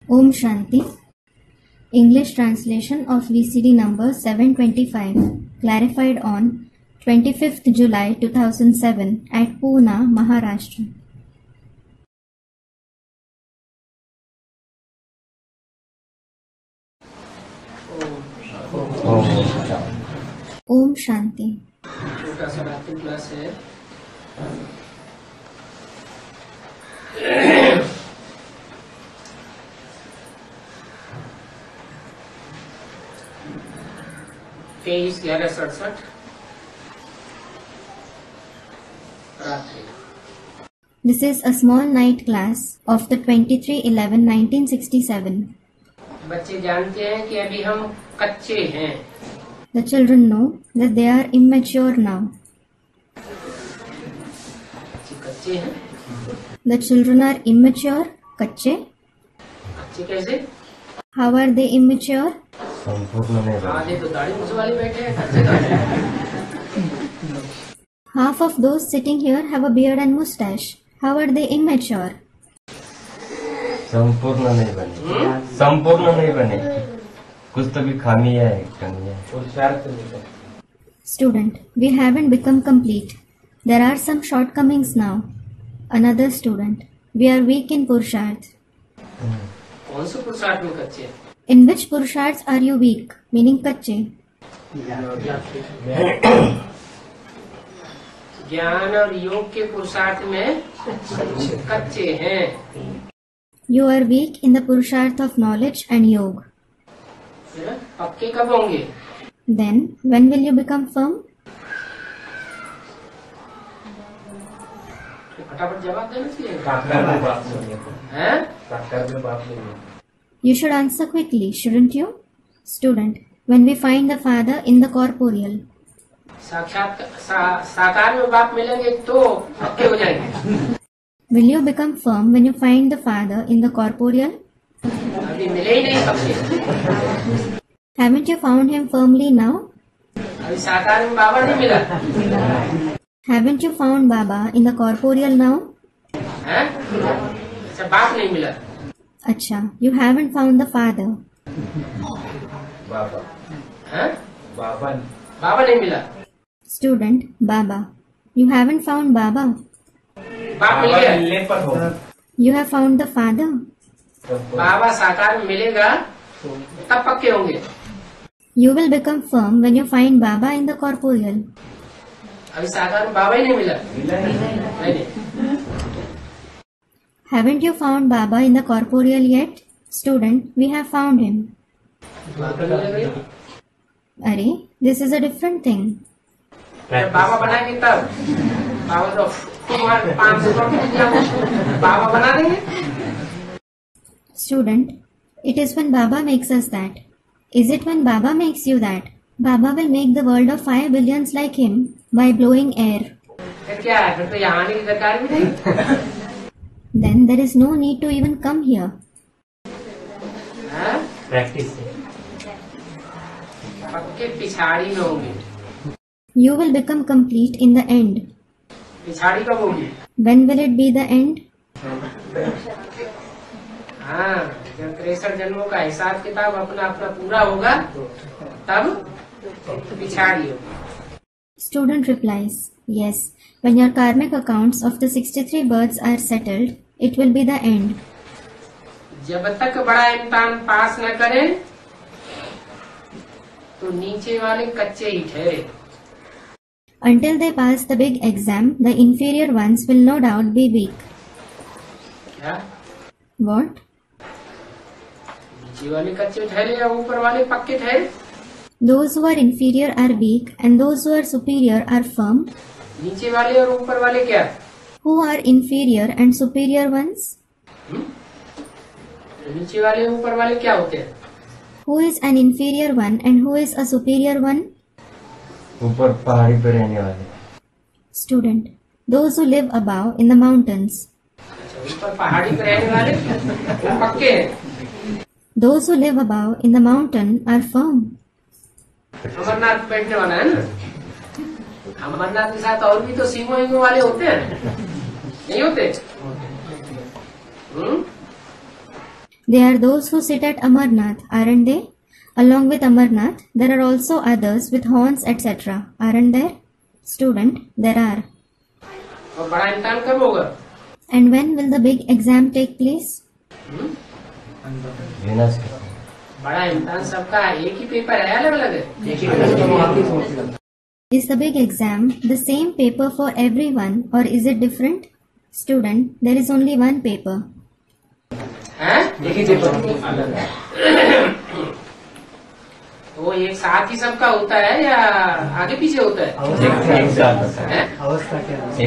Om Shanti. English translation of VCD number 725, clarified on 25th July 2007 at Pune, Maharashtra. Om Shanti. छोटा सा रात्रि class है। तेईस 11/67 रात्रि। This is a small night class of the 23/11/1967. बच्चे जानते हैं कि अभी हम कच्चे हैं। The children know that they are immature now. कच्चे हैं। The children are immature, कच्चे. कच्चे कैसे? How are they immature? संपूर्ण नहीं बने। आधे तो दाढ़ी मूछ वाले बैठे हैं, कच्चे कैसे? Half of those sitting here have a beard and mustache. How are they immature? संपूर्ण नहीं बने। संपूर्ण नहीं बने, कुछ तो भी खामी है, कमी है। Student, we haven't become complete. There are some shortcomings now. Another student, we are weak in Purusharth. कौन से पुरुषार्थ में कच्चे हैं? In which Purusharths are you weak? Meaning कच्चे. ज्ञान और योग के पुरुषार्थ में कच्चे हैं। You are weak in the Purusharth of knowledge and yoga. फिर पक्के कब होंगे? Then, when will you become firm? फटाफट जवाब देना चाहिए। हैं? You should answer quickly, shouldn't you? Student, when we find the Father in the corporeal. साकार में बाप मिलेंगे तो पक्के हो जाएंगे। Will you become firm when you find the Father in the corporeal? अभी मिले ही नहीं पक्के। Haven't you found him firmly now? अभी साकार में बाबा नहीं मिला। Haven't you found Baba in the corporeal now? हैं? अच्छा, बाप नहीं मिला। Acha, you haven't found the Father. हैं? बाबा नहीं मिला। Student, Baba. You haven't found Baba. बाप मिल गया। You have found the Father. बाबा साकार में मिलेगा तब पक्के होंगे। You will become firm when you find Baba in the corporeal. अभी साकार में बाबा ही नहीं मिला। नहीं। Haven't you found Baba in the corporeal yet? Student, we have found him. बाबा मिलेगा। Arey, this is a different thing. जब बाबा बनाएंगे तब बाबा तो 500 बाबा बना देंगे। Student, it is when Baba makes us that. Is it when Baba makes you that? Baba will make the world of 5 billions like him by blowing air. फिर क्या है? फिर तो यहाँ आने की दरकार भी नहीं। Then there is no need to even come here. Practice से पक्के पिछाड़ी में होंगे। You will become complete in the end. पिछाड़ी कब होगी? When will it be the end? हाँ, जब 63 जन्मों का हिसाब किताब अपना अपना पूरा होगा तब पिछाड़ी होगी। Student replies, yes, when your karmic accounts of the 63 births are settled, it will be the end. जब तक बड़ा इम्तिहान पास न करें तो नीचे वाले कच्चे ही ठहरे। Until they pass the big exam, the inferior ones will no doubt be weak. क्या? What? नीचे वाले कच्चे ठहरे या ऊपर वाले पक्के ठहरे? Those who are inferior are weak and those who are superior are firm. नीचे वाले और ऊपर वाले क्या? Who are inferior and superior ones? नीचे वाले ऊपर वाले क्या होते हैं? Who is an inferior one and who is a superior one? ऊपर पहाड़ी पे रहने वाले। Student, those who live above in the mountains. अच्छा, ऊपर पहाड़ी पे रहने वाले वो पक्के हैं। Those who live above in the mountain are firm. Amarnath बैठने वाला है ना? अमरनाथ के साथ और भी तो सींगों वाले होते हैं, नहीं होते? They are those who sit at Amarnath, aren't they? Along with Amarnath, there are also others with horns, etc. Aren't there? Student, there are. और बड़ा इम्तिहान कब होगा? And when will the big exam take place? विनाश का बड़ा इम्तिहान सबका एक ही पेपर है, अलग अलग है? Is the big exam the same paper for everyone or is it different? Student, there is only one paper. हैं? एक ही पेपर। वो एक साथ ही सबका होता है या आगे पीछे होता है? एक साथ हैं?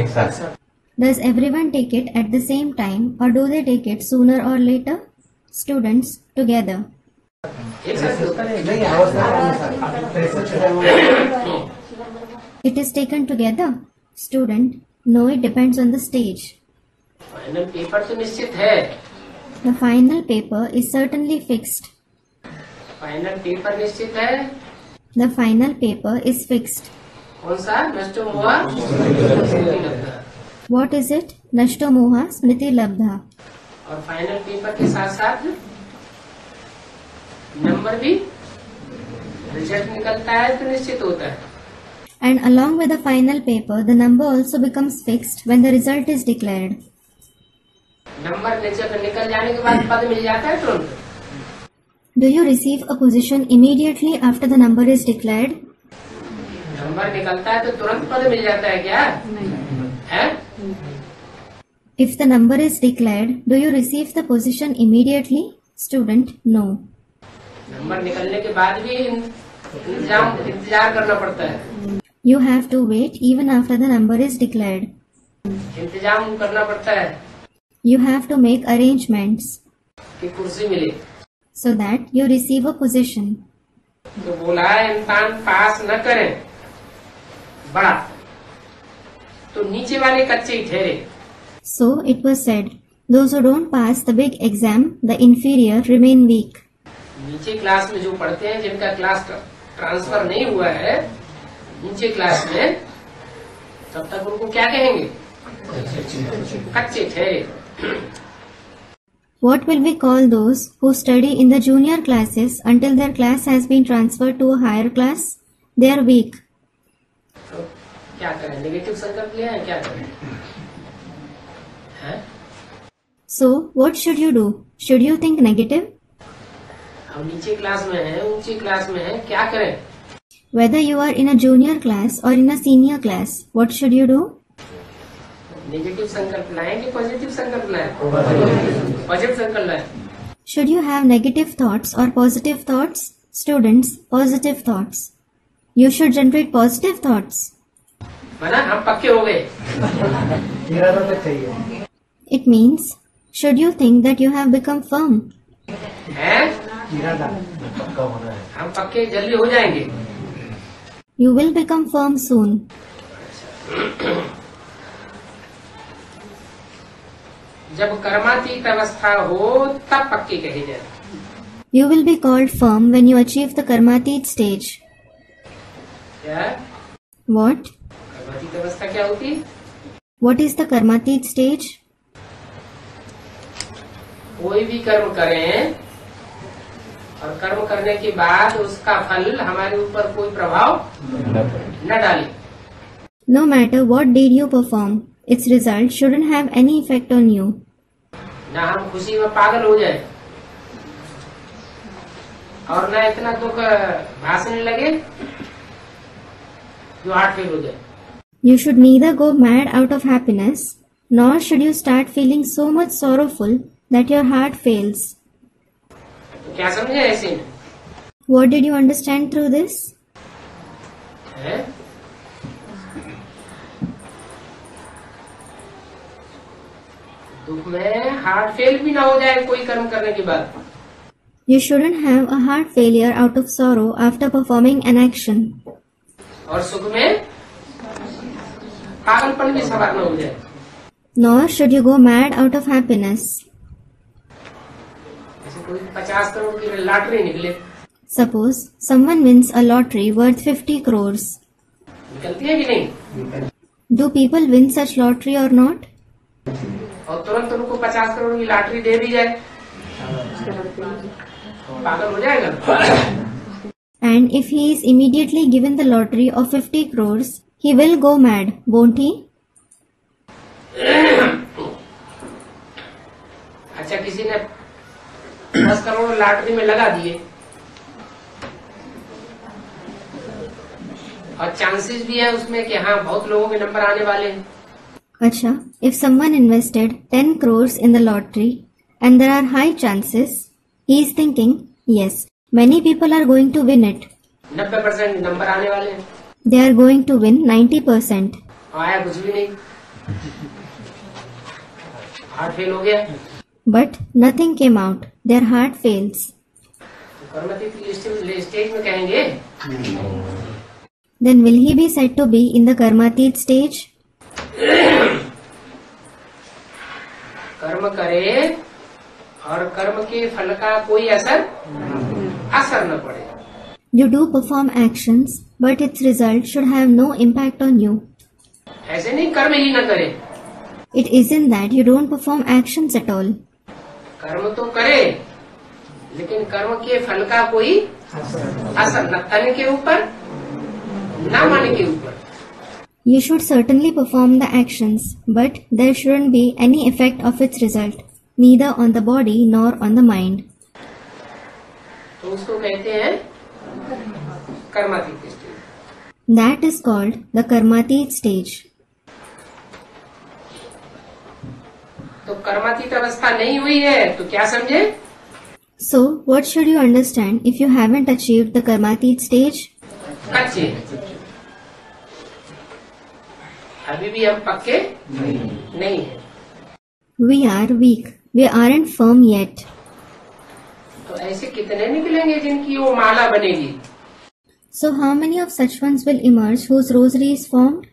एक साथ Does everyone take it at the same time or do they take it sooner or later? Students, together. एक साथ होता है? It is taken together. Student, no, it depends on the stage. Final paper तो निश्चित है। The final paper is certainly fixed. Final paper निश्चित है। The final paper is fixed. कौन सा? नष्टो हुआ? What is it? Nashto Moha Smriti Labdha. और final paper के साथ साथ नंबर भी, रिजल्ट निकलता है तो निश्चित होता है। And along with the final paper, the number also becomes fixed when the result is declared. Number जब निकल जाने के बाद पद मिल जाता है तुरंत। Do you receive a position immediately after the number is declared? Number निकलता है तो तुरंत पद मिल जाता है क्या? है? If the number is declared, do you receive the position immediately? Student, no. Number निकलने के बाद भी इंतजार करना पड़ता है। You have to wait even after the number is declared. इंतजाम करना पड़ता है You have to make arrangements कि कुर्सी मिले। so that you receive a position. तो बोला है इंसान पास न करें बड़ा, तो नीचे वाले कच्चे ही ठहरे। So it was said, those who don't pass the big exam, the inferior, remain weak. नीचे क्लास में जो पढ़ते हैं, जिनका क्लास ट्रांसफर नहीं हुआ है नीचे क्लास में, तब तक उनको क्या कहेंगे? कच्चे ठहरे। What will we call those who study in the junior classes until their class has been transferred to a higher class? They are weak. तो क्या करें? नेगेटिव संकल्प लिया है, क्या करें? हैं? So, what should you do? Should you think negative? हम नीचे क्लास में हैं, ऊंची क्लास में हैं, क्या करें? Whether you are in a junior class or in a senior class, what should you do? Negative संकल्प लाएं कि पॉजिटिव संकल्प लाएं? पॉजिटिव संकल्प लाएं। Should you have negative thoughts or positive thoughts? Students, positive thoughts. You should generate positive thoughts. माना हम पक्के हो गए। It means, should you think that you have become firm? हैं? हम पक्के जल्दी हो जाएंगे। You will become firm soon. जब कर्मातीत अवस्था हो तब पक्के कहे जाए। You will be called firm when you achieve the karmatit stage. क्या? What? कर्मातीत अवस्था क्या होती? What is the karmatit stage? कोई भी कर्म करें और कर्म करने के बाद उसका फल हमारे ऊपर कोई प्रभाव न डाले। No matter what deed you perform, its result shouldn't have any effect on you. न हम खुशी में पागल हो जाए और न इतना दुख भासने लगे जो हार्ट फेल हो जाए। You should neither go mad out of happiness, nor should you start feeling so much sorrowful that your heart fails. तो क्या समझे ऐसे में? What did you understand through this? है? दुख में हार्ट फेल भी ना हो जाए कोई कर्म करने के बाद। You shouldn't have a heart failure out of sorrow after performing an action. और सुख में पागलपन भी सवार न हो जाए। Nor should you go mad out of happiness. जैसे कोई 50 करोड़ की लॉटरी निकले, Suppose someone wins a lottery worth 50 crores. निकलती है कि नहीं? Do people win such lottery or not? और तुरंत उनको 50 करोड़ की लॉटरी दे दी जाए पागल हो जाएगा। And if he is immediately given the lottery of 50 crores, he will go mad, won't he? अच्छा, किसी ने 10 करोड़ लॉटरी में लगा दिए और चांसेस भी है उसमें कि हाँ बहुत लोगों के नंबर आने वाले हैं। Acha, if someone invested 10 crores in the lottery and there are high chances, he is thinking, yes, many people are going to win it. 90% number आने वाले हैं, They are going to win 90%. आया कुछ भी नहीं, हार्ट फेल हो गया। But nothing came out. Their heart fails. कर्मातीत स्टेज में कहेंगे Then will he be said to be in the Karmatit stage? कर्म करे और कर्म के फल का कोई असर न पड़े। You do perform actions, but its result should have no impact on you. ऐसे नहीं कर्म ही न करे, It isn't that you don't perform actions at all. कर्म तो करे लेकिन कर्म के फल का कोई असर न तन के ऊपर न मन के ऊपर। You should certainly perform the actions, but there shouldn't be any effect of its result, neither on the body nor on the mind. तो उसको कहते हैं कर्मातीत stage. That is called the Karmatit stage. तो कर्मातीत अवस्था नहीं हुई है तो क्या समझे? So, what should you understand if you haven't achieved the Karmatit stage? कच्चे, अभी भी हम पक्के नहीं है। We are weak. We aren't firm yet. तो ऐसे कितने निकलेंगे जिनकी वो माला बनेगी? So, how many of such ones will emerge whose rosary is formed?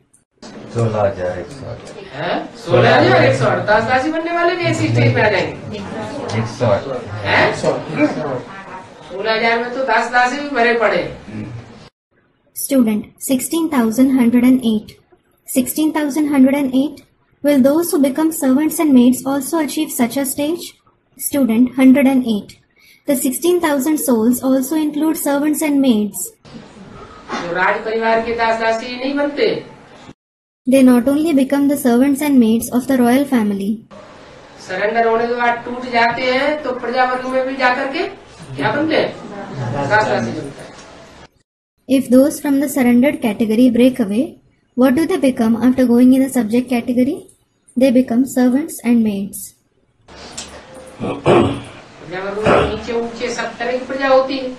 16,108 है 16,108 दास दासी बनने वाले भी ऐसी स्टेज पे आ जाएंगे। 108 है 16,000 में तो दास दासी भी भरे पड़े। Student 16,108. 16,108. Will those who become servants and maids also achieve such a stage? Student 108. The 16,000 souls also include servants and maids. जो राज परिवार के दास दासी नहीं बनते, They not only become the servants and maids of the royal family. Surrender होने के बाद टूट जाते हैं तो प्रजा वर्ग में भी जाकर के क्या बनते हैं? दास दासी बनते हैं। If those from the surrendered category break away, what do they become after going in the subject category? They become servants and maids. प्रजा वर्ग में नीचे ऊंचे सब तरह की प्रजा होती है।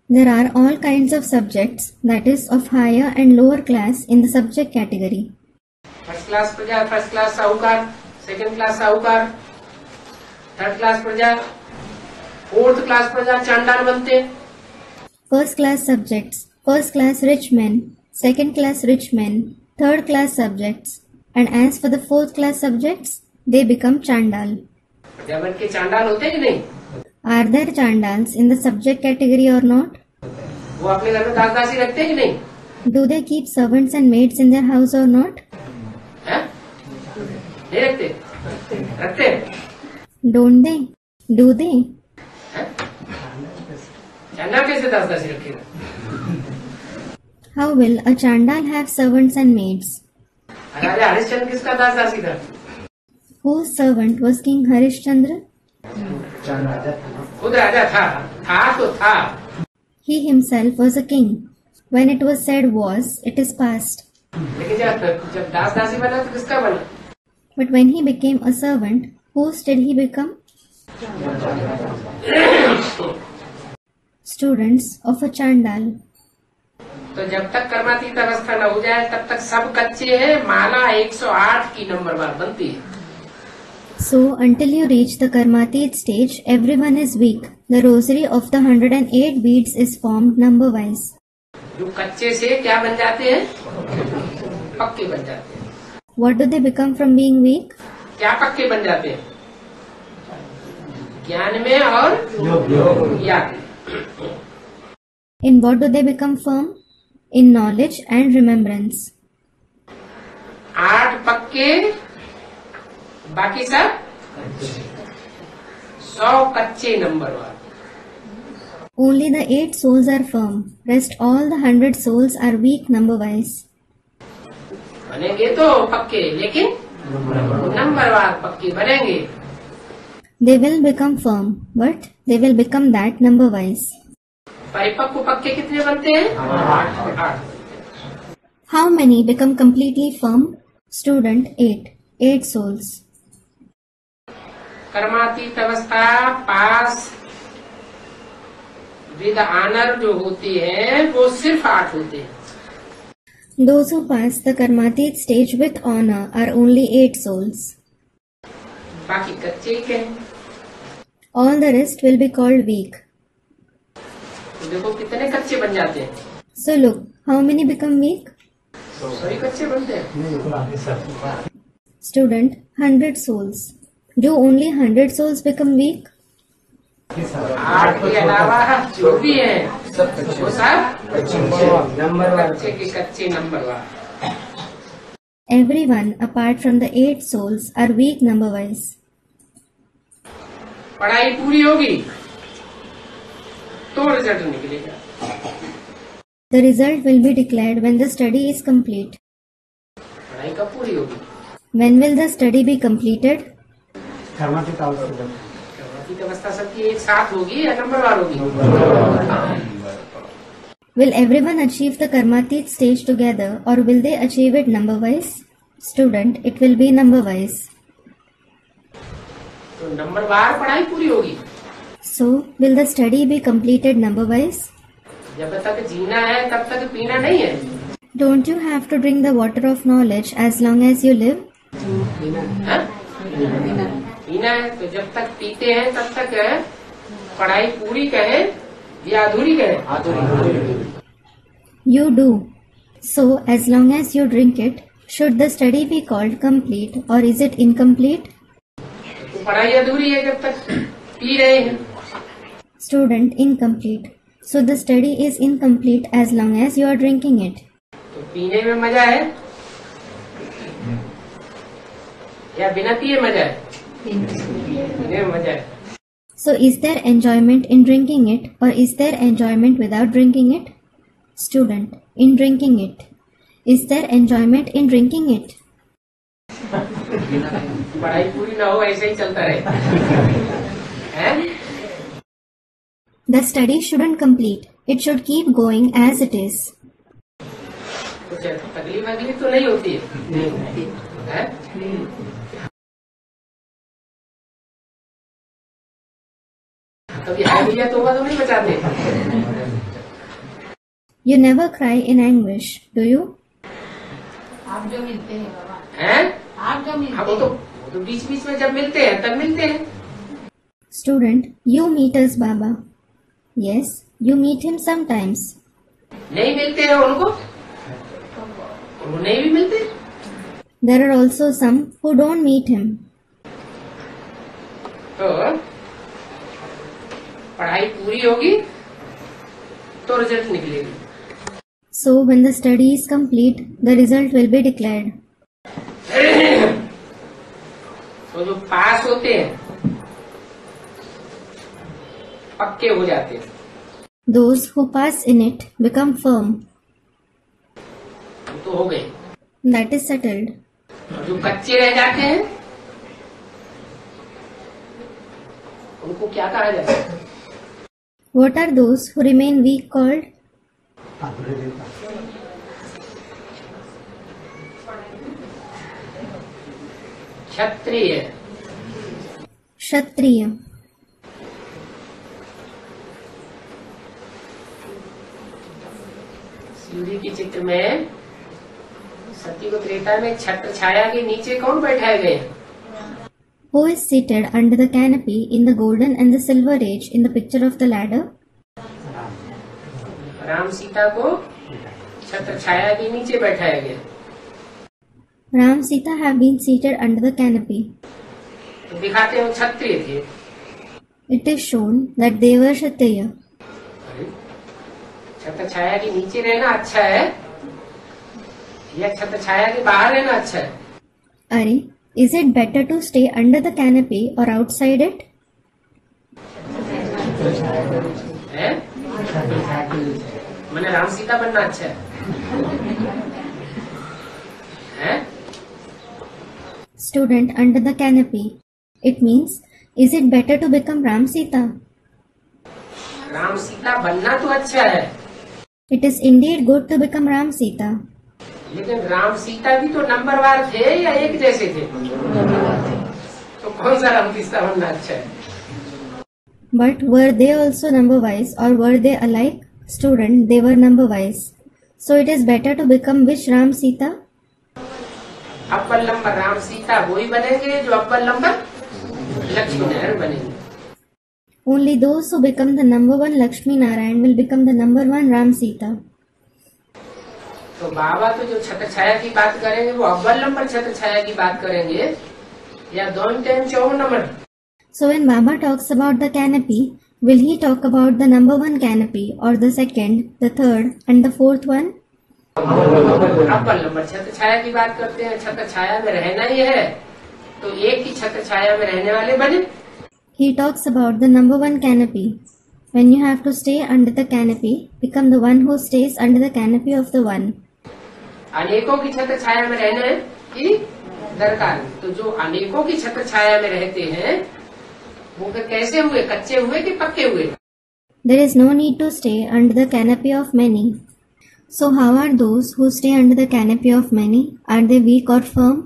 There are all kinds of subjects, that is, of higher and lower class in the subject category. First class प्रजा, फर्स्ट क्लास साहूकार, सेकंड क्लास साहूकार, थर्ड क्लास प्रजा, फोर्थ क्लास प्रजा चांडाल बनते हैं। First class subjects, first class rich men, second class rich men, third class subjects, and as for the fourth class subjects, they become Chandal. प्रजा बन के चांडाल होते हैं कि नहीं? Are there Chandals in the subject category or not? वो अपने घर में दास दासी रखते हैं कि नहीं? Do they keep servants and maids in their house or not? हैं? नहीं रखते? रखते हैं? Don't they? Do they? हैं? चांडाल कैसे दास दासी रखेगा? How will a Chandal have servants and maids? राजा हरिश्चंद्र किसका दास दासी था? Whose servant was King Harishchandra? खुद राजा था तो था। He himself was a king. When it was said was, it is past. लेकिन जब दास दासी बना तो किसका बना? But when he became a servant, whose did he become? Students of a Chandal. तो जब तक कर्मातीत अवस्था न हो जाए तब तक सब कच्चे हैं। माला 108 की नंबरवार बनती है। So, until you reach the Karmatit stage, everyone is weak. The rosary of the 108 beads is formed number-wise. जो कच्चे से क्या बन जाते हैं? पक्के बन जाते हैं। What do they become from being weak? क्या पक्के बन जाते हैं? ज्ञान में और याद में। In what do they become firm? In knowledge and remembrance. 8 पक्के, बाकी सब 100 कच्चे नंबर वाले। Only the 8 souls are firm. Rest all the 100 souls are weak number-wise. बनेंगे तो पक्के, लेकिन नंबरवार पक्के बनेंगे। They will become firm, but they will become that number-wise. परिपक्व पक्के कितने बनते हैं? 8। How many become completely firm? Student 8. 8 souls. कर्मातीत अवस्था पास विद ऑनर जो होती है वो सिर्फ 8 होते हैं। Those who pass the Karmatit stage with honor are only 8 souls. बाकी कच्चे ही हैं। All the rest will be called weak. तो देखो कितने कच्चे बन जाते हैं। So look, how many become weak? सभी कच्चे बनते हैं। Student 100 souls. Do only 100 souls become weak? 8 के अलावा जो भी है वो सब कच्चे के कच्चे नंबरवार। Everyone apart from the 8 souls are weak number-wise. पढ़ाई पूरी होगी तो रिजल्ट निकलेगा। The result will be declared when the study is complete. पढ़ाई कब पूरी होगी? When will the study be completed? कर्मातीत अवस्था सबकी एक साथ होगी या नंबरवार होगी? Will everyone achieve the Karmatit stage together or will they achieve it number-wise? Student, it will be number-wise. तो नंबरवार पढ़ाई पूरी होगी। So, will the study be completed number-wise? जब तक जीना है तब तक पीना नहीं है। Don't you have to drink the water of knowledge as long as you live? हाँ? पीना है तो जब तक पीते हैं तब तक पढ़ाई पूरी कहे या अधूरी कहे? You do. So, as long as you drink it, should the study be called complete or is it incomplete? तो पढ़ाई अधूरी है जब तक पी रहे हैं। Student, incomplete. So, the study is incomplete as long as you are drinking it. तो पीने में मजा है या बिना पिए मजा है? पीने में मजा है। So, is there enjoyment in drinking it or is there enjoyment without drinking it? Student, in drinking it. Is there enjoyment in drinking it? पढ़ाई पूरी ना हो ऐसे ही चलता रहे हैं? The study shouldn't complete. It should keep going as it is. कुछ तकलीफ तो नहीं होती है? कभी आइडिया तो नहीं बचाते? You never cry in anguish, do you? आप जो मिलते हैं बाबा, हैं? आप जो मिलते हाँ, वो तो बीच बीच में जब मिलते हैं तब मिलते हैं। Student, you meet us, Baba. Yes, you meet him sometimes. नहीं मिलते हैं उनको नहीं भी मिलते। There are also some who don't meet him. तो पढ़ाई पूरी होगी तो रिजल्ट निकलेगी। So, when the study is complete, the result will be declared. तो जो पास होते हैं पक्के हो जाते हैं। Those who pass in it become firm. तो हो गए। That is settled. और जो कच्चे रह जाते हैं उनको क्या कहा जाता है? What are those who remain weak called? Kshatriya. Kshatriya. सूर्य के चित्र में सती को त्रेता में छत्र छाया के नीचे कौन बैठाए गए? Who is seated under the canopy in the golden and the silver age in the picture of the ladder? Ram Sita को छत्र छाया के नीचे बैठाया गया। Ram Sita have been seated under the canopy. तो दिखाते हैं वो क्षत्रिय थे। It is shown that they were Kshatriya. छत्र छाया के नीचे रहना अच्छा है या छत्र छाया के बाहर रहना अच्छा है? Are, is it better to stay under the canopy or outside it? है? मैंने राम सीता बनना अच्छा है? Student, under the canopy. It means, is it better to become Ram Sita? Ram Sita बनना तो अच्छा है, It is indeed good to become Ram Sita. लेकिन राम सीता भी तो नंबरवार थे या एक जैसे थे? तो कौन सा राम सीता बनना अच्छा है? But were they also number-wise or were they alike? Student, they were number-wise. So it is better to become which Ram Sita? अव्वल नंबर राम सीता वही बनेंगे जो अव्वल नंबर लक्ष्मी नारायण बनेंगे। Only those who become the number one Lakshmi Narayan will become the number one Ram Sita. तो बाबा तो जो छत्र छाया की बात करेंगे वो अव्वल नंबर छत्र छाया की बात करेंगे या दोनों time 54 number? So when Baba talks about the canopy, will he talk about the number one canopy or the second, the third and the fourth one? अव्वल नंबर छत्र छाया की बात करते हैं। छत्र छाया में रहना ही है तो एक ही छत्र छाया में रहने वाले बने। He talks about the number one canopy. When you have to stay under the canopy, become the one who stays under the canopy of the one. अनेकों की छत्र छाया में रहने की दरकार। तो जो अनेकों की छत्र छाया में रहते हैं वो फिर कैसे हुए, कच्चे हुए कि पक्के हुए? There is no need to stay under the canopy of many. So how are those who stay under the canopy of many? Are they weak or firm?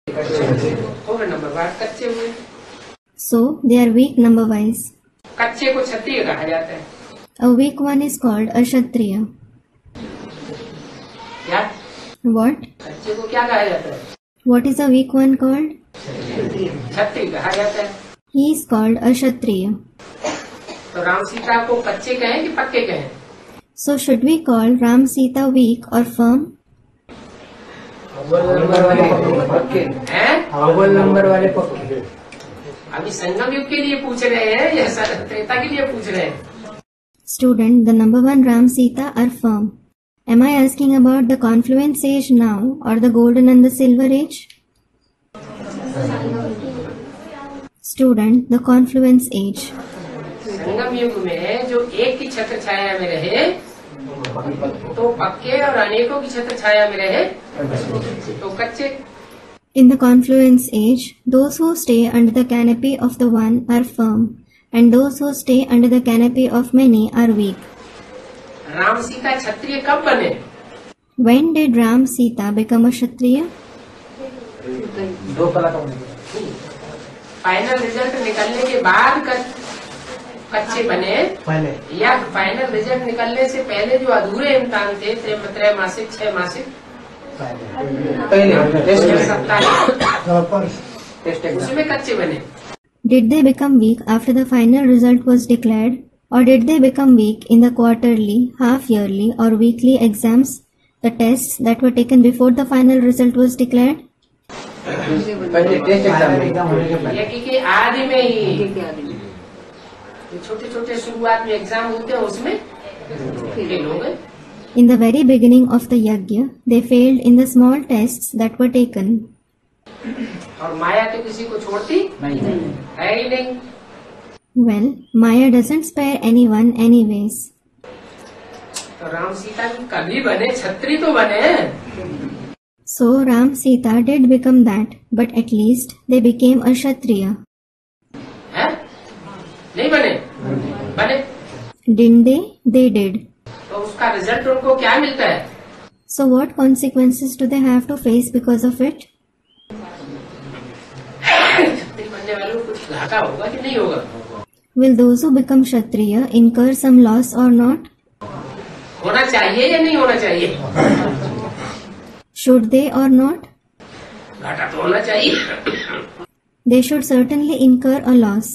हो गए नंबर बार कच्चे हुए। So they are weak number-wise. कच्चे को क्षत्रिय कहा जाता है। A weak one is called a Kshatriya. क्या? What? कच्चे को क्या कहा जाता है? What is a weak one called? क्षत्रिय कहा जाता है। He is called a Kshatriya. तो राम सीता को कच्चे कहें कि पक्के कहें? So should we call Ram Sita weak or firm? हैं? अव्वल नंबर वाले पक्के। अभी संगम युग के लिए पूछ रहे हैं या त्रेता के लिए पूछ रहे हैं? Student, the number one Ram Sita are firm. Am I asking about the confluence age now or the golden and the silver age? Student, the confluence age. संगम युग में जो एक की छत्र छाया में रहे तो पक्के और अनेकों की छत्र छाया में रहे तो कच्चे। In the confluence age, those who stay under the canopy of the one are firm, and those who stay under the canopy of many are weak. Ram Sita क्षत्रिय कब बने? When did Ram Sita become a Kshatriya? दो कला का final result निकलने के बाद कच्चे बने पहले या फाइनल रिजल्ट निकलने से पहले जो अधूरे इम्तिहान थे त्रैमासिक 6 मासिक पहले सप्ताह उसमें कच्चे बने? Did they become weak after the final result was declared, or did they become weak in the quarterly, half-yearly or weekly exams, the tests that were taken before the final result was declared? पहले test exam होने के पहले। ये क्योंकि आदि में ही छोटे छोटे शुरुआत में एग्जाम होते हैं उसमें फेल हो गए। In the very beginning of the yajna, they failed in the small tests that were taken. और माया तो किसी को छोड़ती नहीं है ही नहीं। Well, Maya doesn't spare anyone anyways. तो राम सीता भी कभी बने, छत्री तो बने। So Ram Sita did become that, but at least they became a Kshatriya. हैं? नहीं बने? बने। Didn't they? They did. तो उसका रिजल्ट उनको क्या मिलता है? So what consequences do they have to face because of it? छत्री बनने वालों को कुछ घाटा होगा कि नहीं होगा? Will those who become Kshatriya incur some loss or not? होना चाहिए या नहीं होना चाहिए? Should they or not? घाटा तो होना चाहिए। They should certainly incur a loss.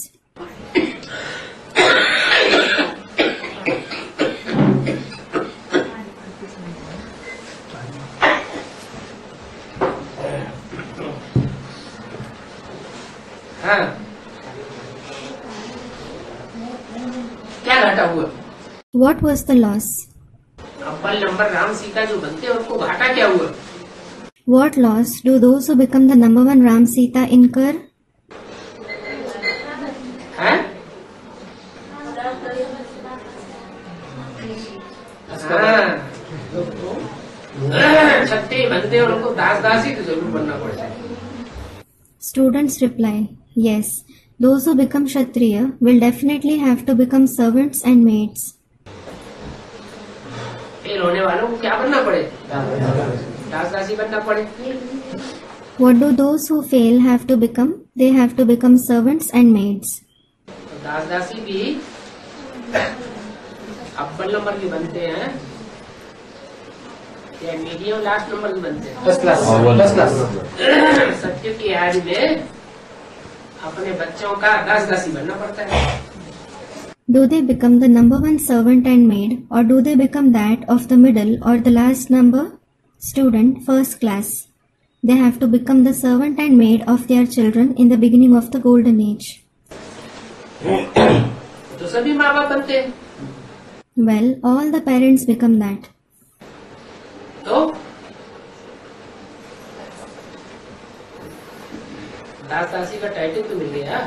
हाँ, क्या घाटा हुआ? What was the loss? अव्वल नंबर राम सीता जो बनते हैं उनको घाटा क्या हुआ? What loss do those who become the number one Ram Sita incur? हैं? छत्ते बनते हैं उनको दास दासी तो जरूर बनना पड़ता है। Students reply, yes, those who become Kshatriya will definitely have to become servants and maids. Fail होने वालों को क्या बनना पड़े? दास दासी बनना पड़े। What do those who fail have to become? They have to become servants and maids. तो दास दासी भी अव्वल नंबर के बनते हैं या मीडियम लास्ट नंबर के बनते हैं? First class. सत्य की याद में अपने बच्चों का दास दासी बनना पड़ता है। Do they become the number one servant and maid, or do they become that of the middle or the last number? Student, first class. They have to become the servant and maid of their children in the beginning of the golden age. तो सभी माँ बाप बनते हैं। Well, all the parents become that. तो दास दासी का title तो मिल गया।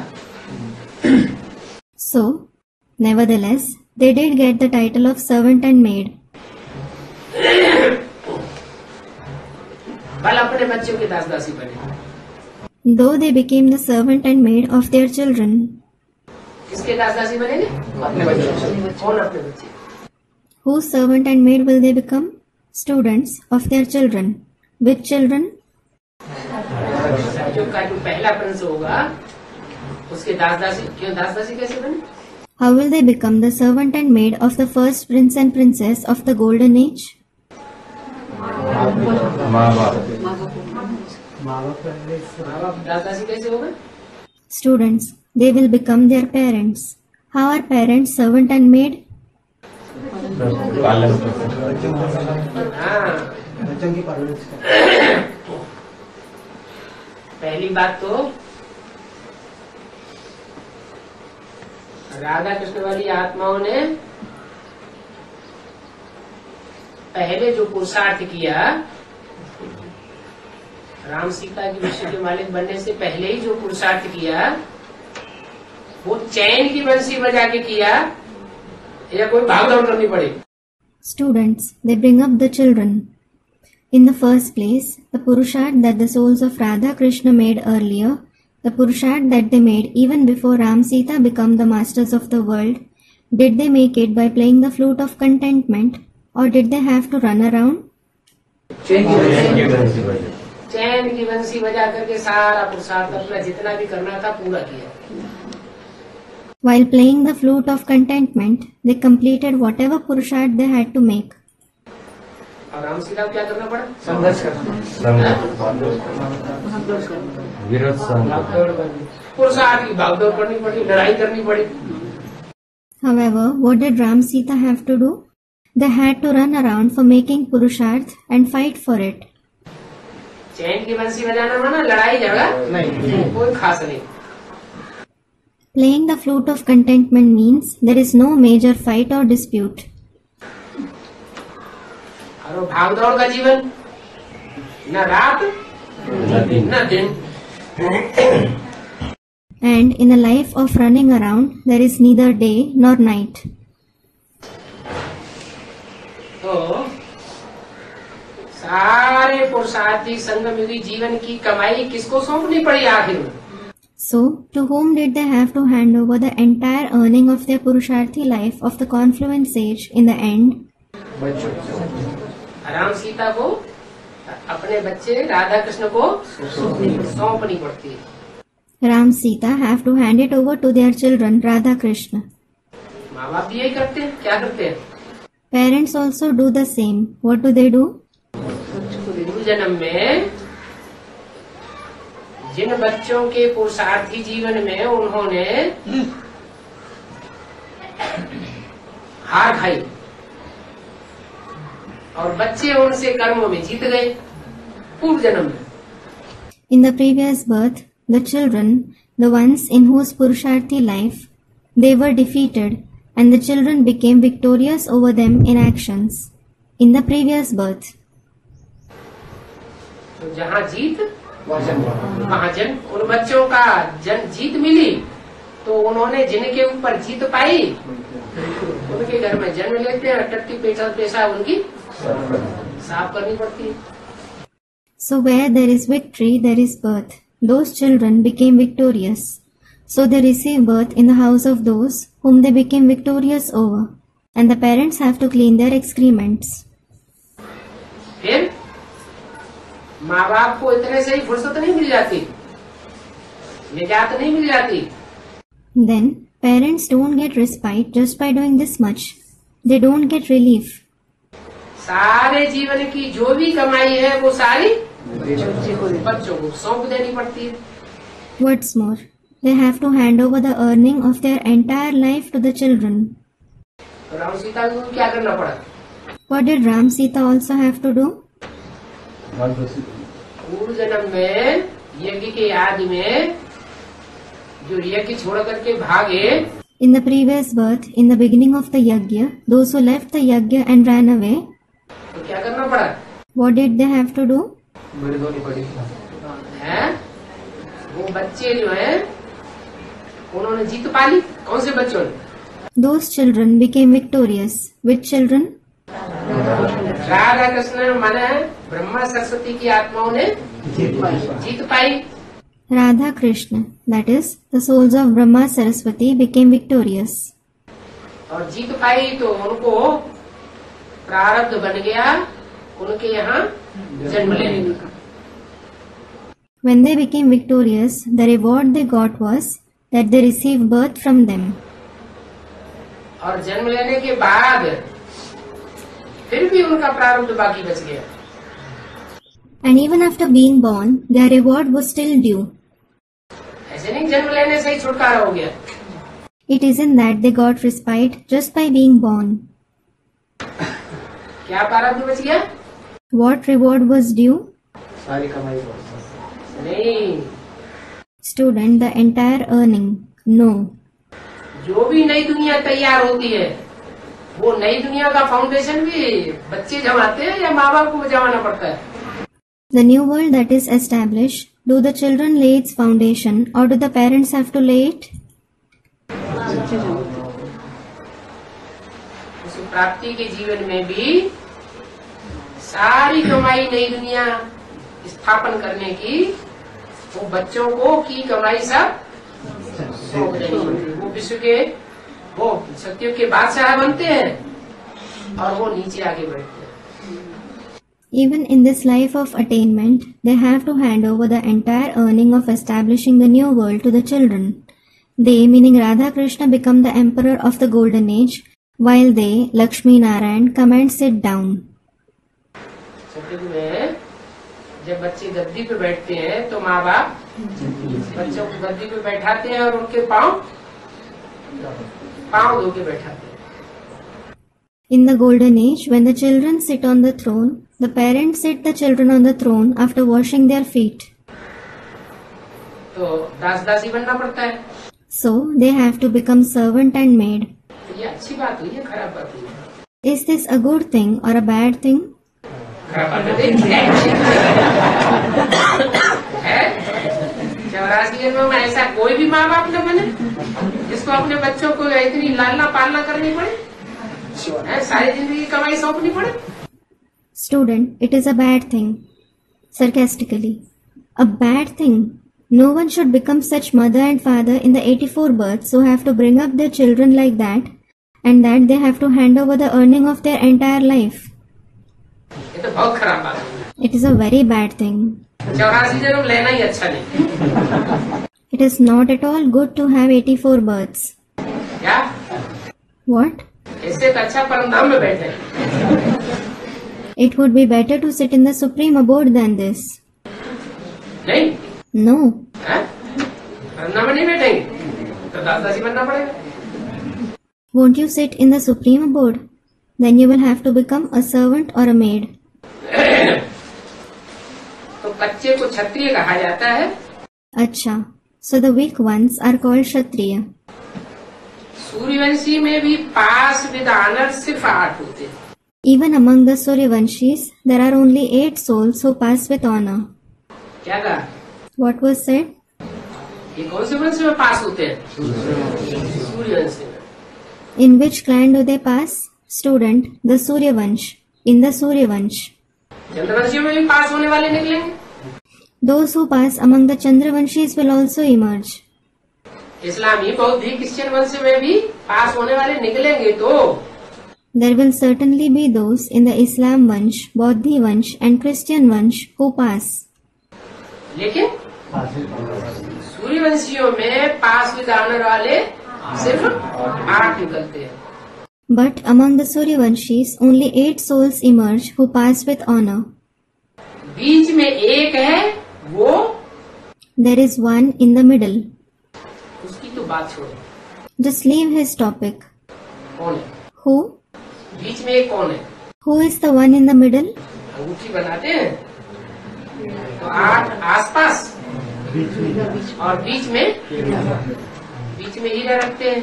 So, nevertheless, they did get the title of servant and maid. बल अपने बच्चों के दास दासी बने। Though they became the servant and maid of their children. किसके दास दासी बनेंगे? अपने बच्चे। कौन अपने बच्चे? Whose servant and maid will they become? Students of their children. Which children? जो पहला प्रिंस होगा उसके दास दासी, क्यों दास दासी कैसे बने? How will they become the servant and maid of the first prince and princess of the golden age? माँ बाप माँ बाप दास दासी कैसे होगा? Students, they will become their parents. How are parents servant and maid? पालन हाँ, बच्चों की परवरिश। पहली बात तो राधा कृष्ण वाली आत्माओं ने पहले जो पुरुषार्थ किया, राम सीता की विश्व के मालिक बनने से पहले ही जो पुरुषार्थ किया वो चैन की बंसी बजा के किया या कोई भागदौड़ करनी पड़ी? Students, they bring up the children. In the first place, the Purusharth that the souls of Radha Krishna made earlier, the Purusharth that they made even before Ram Sita become the masters of the world, did they make it by playing the flute of contentment, or did they have to run around? चैन की बंसी बजा करके सारा पुरुषार्थ अपना जितना भी करना था पूरा किया। While playing the flute of contentment, they completed whatever Purusharth they had to make. और राम सीता को क्या करना पड़ा? संघर्ष करना। विरोध पुरुषार्थ की भागदौड़ करनी पड़ी, लड़ाई करनी पड़ी। However, what did Ram Sita have to do? They had to run around for making Purusharth and fight for it. चैन की बंसी बजाना माना लड़ाई झगड़ा नहीं। कोई खास नहीं। Playing the flute of contentment means there is no major fight or dispute. और वो भागदौड़ का जीवन, न रात न दिन। And in a life of running around, there is neither day nor night. तो सारे पुरुषार्थी संगमयुगी जीवन की कमाई किसको सौंपनी पड़ी आखिर में? So, to whom did they have to hand over the entire earning of their Purusharthi life of the confluence age in the end? Ram Sita को अपने बच्चे राधा कृष्ण को सौंपनी पड़ती है। Ram Sita have to hand it over to their children Radha Krishna. माँ बाप भी यही करते हैं। क्या करते हैं? Parents also do the same. What do they do? पूर्व जन्म में जिन बच्चों के पुरुषार्थी जीवन में उन्होंने हार खाई और बच्चे उनसे कर्मों में जीत गए पूर्व जन्म में। In the previous birth, the children, the ones in whose Purusharthi life, they were defeated and the children became victorious over them in actions. In the previous birth. तो जहाँ जीत वहाँ जन, उन बच्चों का जीत मिली तो उन्होंने जिनके ऊपर जीत पाई उनके घर में जन्म लेते हैं, टट्टी पेशाब उनकी साफ करनी पड़ती है। So where there is victory, there is birth. Those children became victorious. So they receive birth in the house of those whom they became victorious over. And the parents have to clean their excrements. फिर माँ बाप को इतने से ही फुर्सत नहीं मिल जाती, निजात नहीं मिल जाती। Then parents don't get respite just by doing this much. They don't get relief. सारे जीवन की जो भी कमाई है वो सारी बच्चों को सौंप देनी पड़ती है। What's more, they have to hand over the earning of their entire life to the children. तो राम सीता को क्या करना पड़ा? What did Ram Sita also have to do? पूर्व जन्म में यज्ञ के याद में जो यज्ञ छोड़ करके भागे, In the previous birth, in the beginning of the yajna, those who left the yajna and ran away, तो क्या करना पड़ा what did they have to do? है? वो बच्चे जो हैं उन्होंने जीत पाली। कौन से बच्चों ने? Those children became victorious. Which children? Radha Krishna माने ब्रह्मा सरस्वती की आत्माओं ने जीत पाई। Radha Krishna, that is, the souls of Brahma Saraswati became victorious. और जीत पाई तो उनको प्रारब्ध बन गया उनके यहाँ जन्म लेने का। When they became victorious, the reward they got was that they received birth from them. और जन्म लेने के बाद फिर भी उनका प्रारब्ध बाकी बच गया। And even after being born, their reward was still due. ऐसे नहीं जन्म लेने से ही छुटकारा हो गया। It isn't that they got respite just by being born. क्या प्रारब्ध बच गया? What reward was due? सारी कमाई नहीं, Student, the entire earning. No. जो भी नई दुनिया तैयार होती है वो नई दुनिया का फाउंडेशन भी बच्चे जमाते हैं या माँ बाप को जमाना पड़ता है? The new world that is established, do the children lay its foundation or do the parents have to lay it? उस प्राप्ति के जीवन में भी सारी कमाई नई दुनिया स्थापन करने की वो बच्चों को की कमाई सब सौंप देनी होती है। वो विश्व के वो सत्यों के बादशाह बनते हैं और वो नीचे आगे बढ़ते हैं। Even in this life of attainment, they have to hand over the entire earning of establishing the new world to the children. They, meaning Radha Krishna, become the emperor of the golden age, while they, Lakshmi Narayan, come and sit down. सत्युग में जब बच्चे गद्दी पे बैठते हैं तो माँ बाप बच्चों को गद्दी पे बैठाते हैं और उनके पाँव धो के बैठाते हैं। In the golden age, when the children sit on the throne, the parents sit the children on the throne after washing their feet. तो दास दासी बनना पड़ता है। So, they have to become servant and maid. तो ये अच्छी बात हुई है, खराब बात हुई है? Is this a good thing or a bad thing? खराब बात है। 84 जन्मों में ऐसा कोई भी माँ बाप न बने जिसको अपने बच्चों को इतनी लालना पालना करनी पड़े, सारी जिंदगी कमाई सौंपनी पड़े। Student, it is a bad thing. Sarcastically. A bad thing. No one should become such mother and father in the 84 births who have to bring up their children like that, and that they have to hand over the earning of their entire life. ये तो बहुत खराब बात है। It is a very bad thing. 84 जन्म लेना ही अच्छा नहीं। It is not at all good to have 84 births. क्या? What? इससे तो अच्छा परमधाम में बैठे। It would be better to sit in the supreme abode than this. नहीं? No. परमधाम में नहीं बैठेंगे तो दास दासी बनना पड़ेगा। Won't you sit in the supreme abode? Then you will have to become a servant or a maid. तो बच्चे को क्षत्रिय कहा जाता है। Acha. So the weak ones are called Kshatriya. Suryavanshi में भी पास विद ऑनर सिर्फ 8 होते हैं। Even among the Suryavanshis, there are only 8 souls who pass with honor. क्या कहा? What was said? ये कौन से वंश में पास होते हैं? सूर्यवंश में। In which clan do they pass? Student, the Suryavansh. In the Suryavansh. चंद्रवंशियों में भी पास होने वाले निकलेंगे। Those who pass among the Chandravanshis will also emerge. इस्लामी, बौद्धी, क्रिश्चियन वंश में भी पास होने वाले निकलेंगे तो There will certainly be those in the Islam Vansh, Bodhi Vansh and Christian Vansh who pass. लेकिन सूर्यवंशियों में पास विद ऑनर वाले सिर्फ 8 निकलते हैं। But among the Suryavanshis, only 8 souls emerge who pass with honor. बीच में एक है, वो There is one in the middle. उसकी तो बात छोड़ो, Just leave his topic. कौन है Who? बीच में? एक कौन है? Who is the one in the middle? अंगूठी बनाते हैं तो 8 आसपास और बीच में हीरा रखते हैं।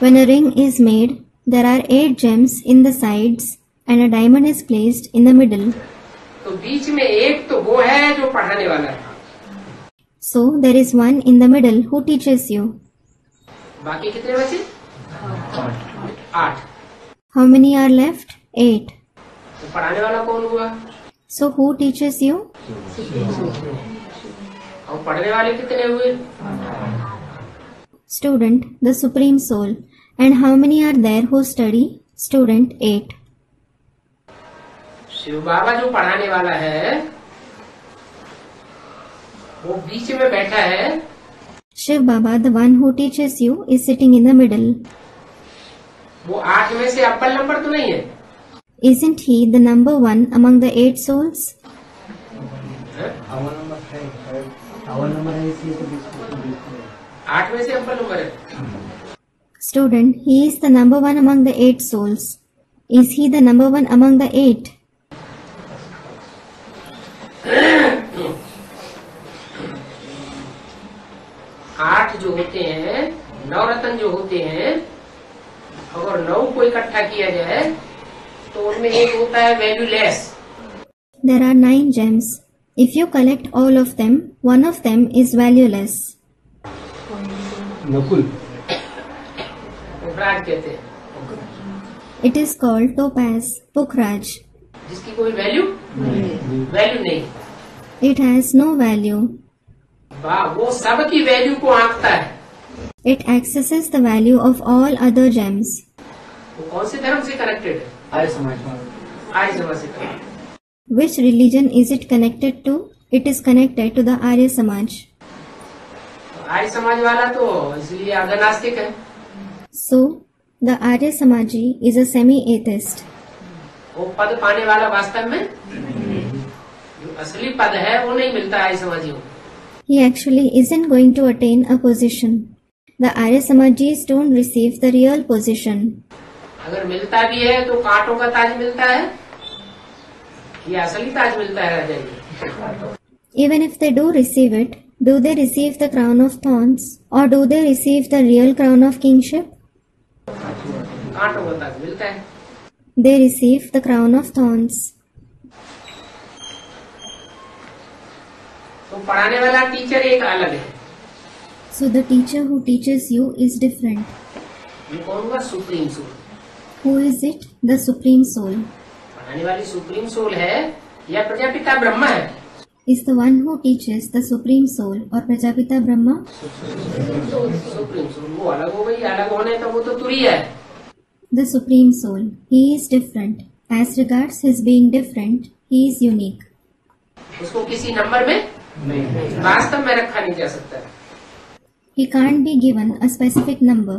When a ring is made, there are 8 gems in the sides and a diamond is placed in the middle. तो बीच में एक तो वो है जो पढ़ाने वाला है, So there is one in the middle who teaches you. बाकी कितने बचे? 8। How many are left? 8. तो पढ़ाने वाला कौन हुआ? So who teaches you? और पढ़ने वाले कितने हुए? Student, the Supreme Soul. And how many are there who study? Student, 8. Shiv बाबा जो पढ़ाने वाला है वो बीच में बैठा है, Shiv Baba, the one who teaches you, is sitting in the middle. वो 8 में से अव्वल नंबर तो नहीं है? Isn't he the number 1 among the 8 souls? अव्वल नंबर है इसलिए तो 8 में से अव्वल नंबर है। Student, he is the number 1 among the 8 souls. Is he the number 1 among the 8? आठ जो होते हैं, नवरत्न जो होते हैं, अगर 9 को इकट्ठा किया जाए तो उनमें एक होता है valueless. There are 9 gems. If you collect all of them, one of them is valueless. नकुल पुखराज कहते हैं, It is called topaz, Pukhraj. जिसकी कोई वैल्यू नहीं। It has no value. वाह, वो सब की वैल्यू को आंकता है। It accesses the value of all other gems. वो कौन से धर्म से कनेक्टेड है? आर्य समाज आर्य समाज से connected। Which religion is it connected to? It is connected to the Arya Samaj. Arya Samaj वाला तो इसलिए अगनास्तिक है। So, the Arya Samaji is a semi-atheist. वो पद पाने वाला वास्तव में जो असली पद है वो नहीं मिलता आर्य समाजियों को। He actually isn't going to attain a position. The Arya Samajis don't receive the real position. अगर मिलता भी है तो कांटों का ताज मिलता है या असली ताज मिलता है राजा जी? Even if they do receive it, do they receive the crown of thorns or do they receive the real crown of kingship? कांटों का ताज मिलता है। They receive the crown of thorns. तो पढ़ाने वाला टीचर एक अलग है। So the teacher who teaches you is different. ये कौन हुआ? Supreme soul. Who is it? The Supreme Soul. पढ़ाने वाली सुप्रीम सोल है या प्रजापिता ब्रह्मा है? Is the one who teaches the Supreme Soul or Prajapita Brahma? Supreme soul वो अलग हो गई, अलग होने तो वो तो तुरीय है। The Supreme Soul. He is different. As regards his being different, he is unique. उसको किसी नंबर में वास्तव में रखा नहीं जा सकता है। He can't be given a specific number.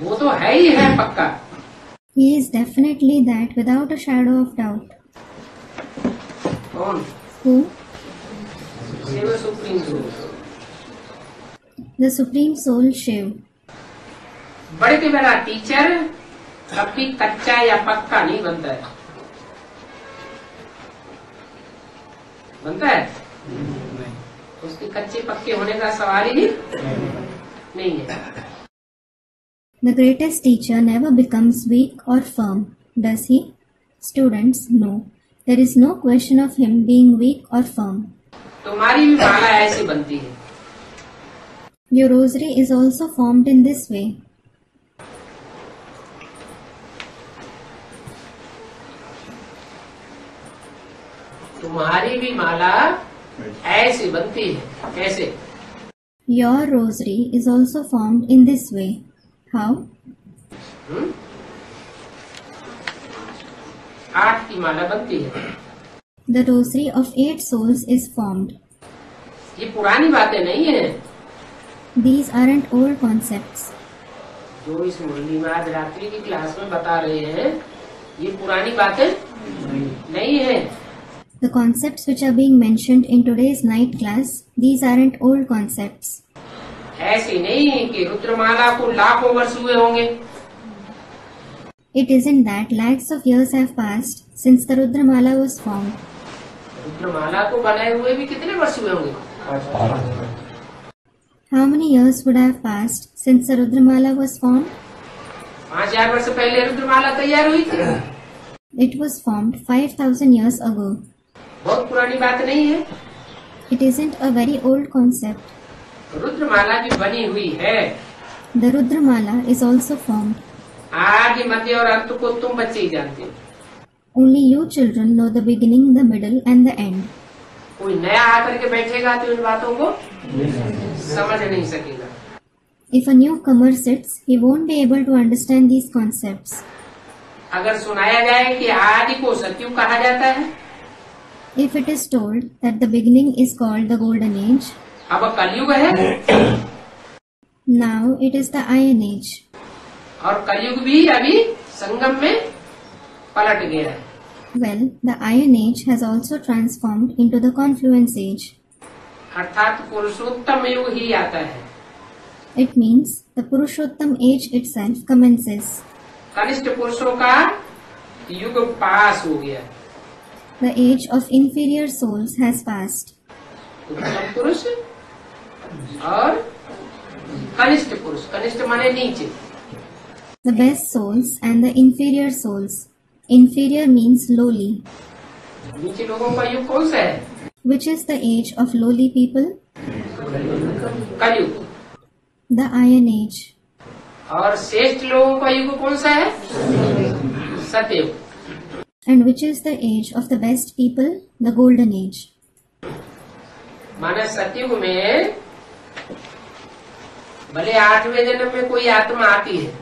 वो तो है ही है पक्का। He is definitely that without a shadow of doubt. कौन? Who? Shiv supreme soul. The Supreme Soul Shiv. बड़े के बड़ा टीचर कभी कच्चा या पक्का नहीं बनता है। बनता है? उसके कच्चे पक्के होने का सवाल ही नहीं है। The greatest teacher never becomes weak or firm, does he? Students, no. There is no question of him being weak or firm. तुम्हारी भी माला ऐसी बनती है। Your rosary is also formed in this way. तुम्हारी भी माला ऐसे बनती है। कैसे? Your rosary is also formed in this way. How? 8 की माला बनती है। The rosary of 8 souls is formed. ये पुरानी बातें नहीं है These aren't old concepts. जो इस मुरली में आज रात्रि की क्लास में बता रहे हैं, ये पुरानी बातें नहीं है। The concepts which are being mentioned in today's night class, these aren't old concepts. ऐसे नहीं कि रुद्रमाला को लाखों वर्ष हुए होंगे। It isn't that lakhs of years have passed since the Rudramala was formed. रुद्रमाला को बनाए हुए भी कितने वर्ष हुए होंगे? How many years would have passed since the Rudramala was formed? 5000 वर्ष पहले रुद्रमाला तैयार हुई थी। It was formed 5,000 years ago. बहुत पुरानी बात नहीं है। It isn't a very old concept. रुद्रमाला भी बनी हुई है। The Rudramala is also formed. आदि मध्य और अंत को तुम बच्चे ही जानते हो। Only you children know the beginning, the middle and the end. कोई नया आकर के बैठेगा तो इन बातों को समझ नहीं सकेगा। If a newcomer sits, he won't be able to understand these concepts. अगर सुनाया जाए कि आदि को सतयुग कहा जाता है, If it is told that the beginning is called the golden age, अब कलयुग है now it is the iron age. और कलयुग भी अभी संगम में पलट गया है। Well, the iron age has also transformed into the confluence age. अर्थात पुरुषोत्तम युग ही आता है। It means the Purushottam age itself commences. कनिष्ठ पुरुषों का युग पास हो गया। The age of inferior souls has passed. उत्तम पुरुष और कनिष्ठ पुरुष, कनिष्ठ माने नीचे, The best souls and the inferior souls. Inferior means lowly. नीचे लोगों का युग कौन सा है? Which is the age of lowly people? कलयुग। The iron age. और श्रेष्ठ लोगों का युग कौन सा है? सतयुग। And which is the age of the best people? The golden age. माने सतयुग में भले 8वें जन्म में कोई आत्मा आती है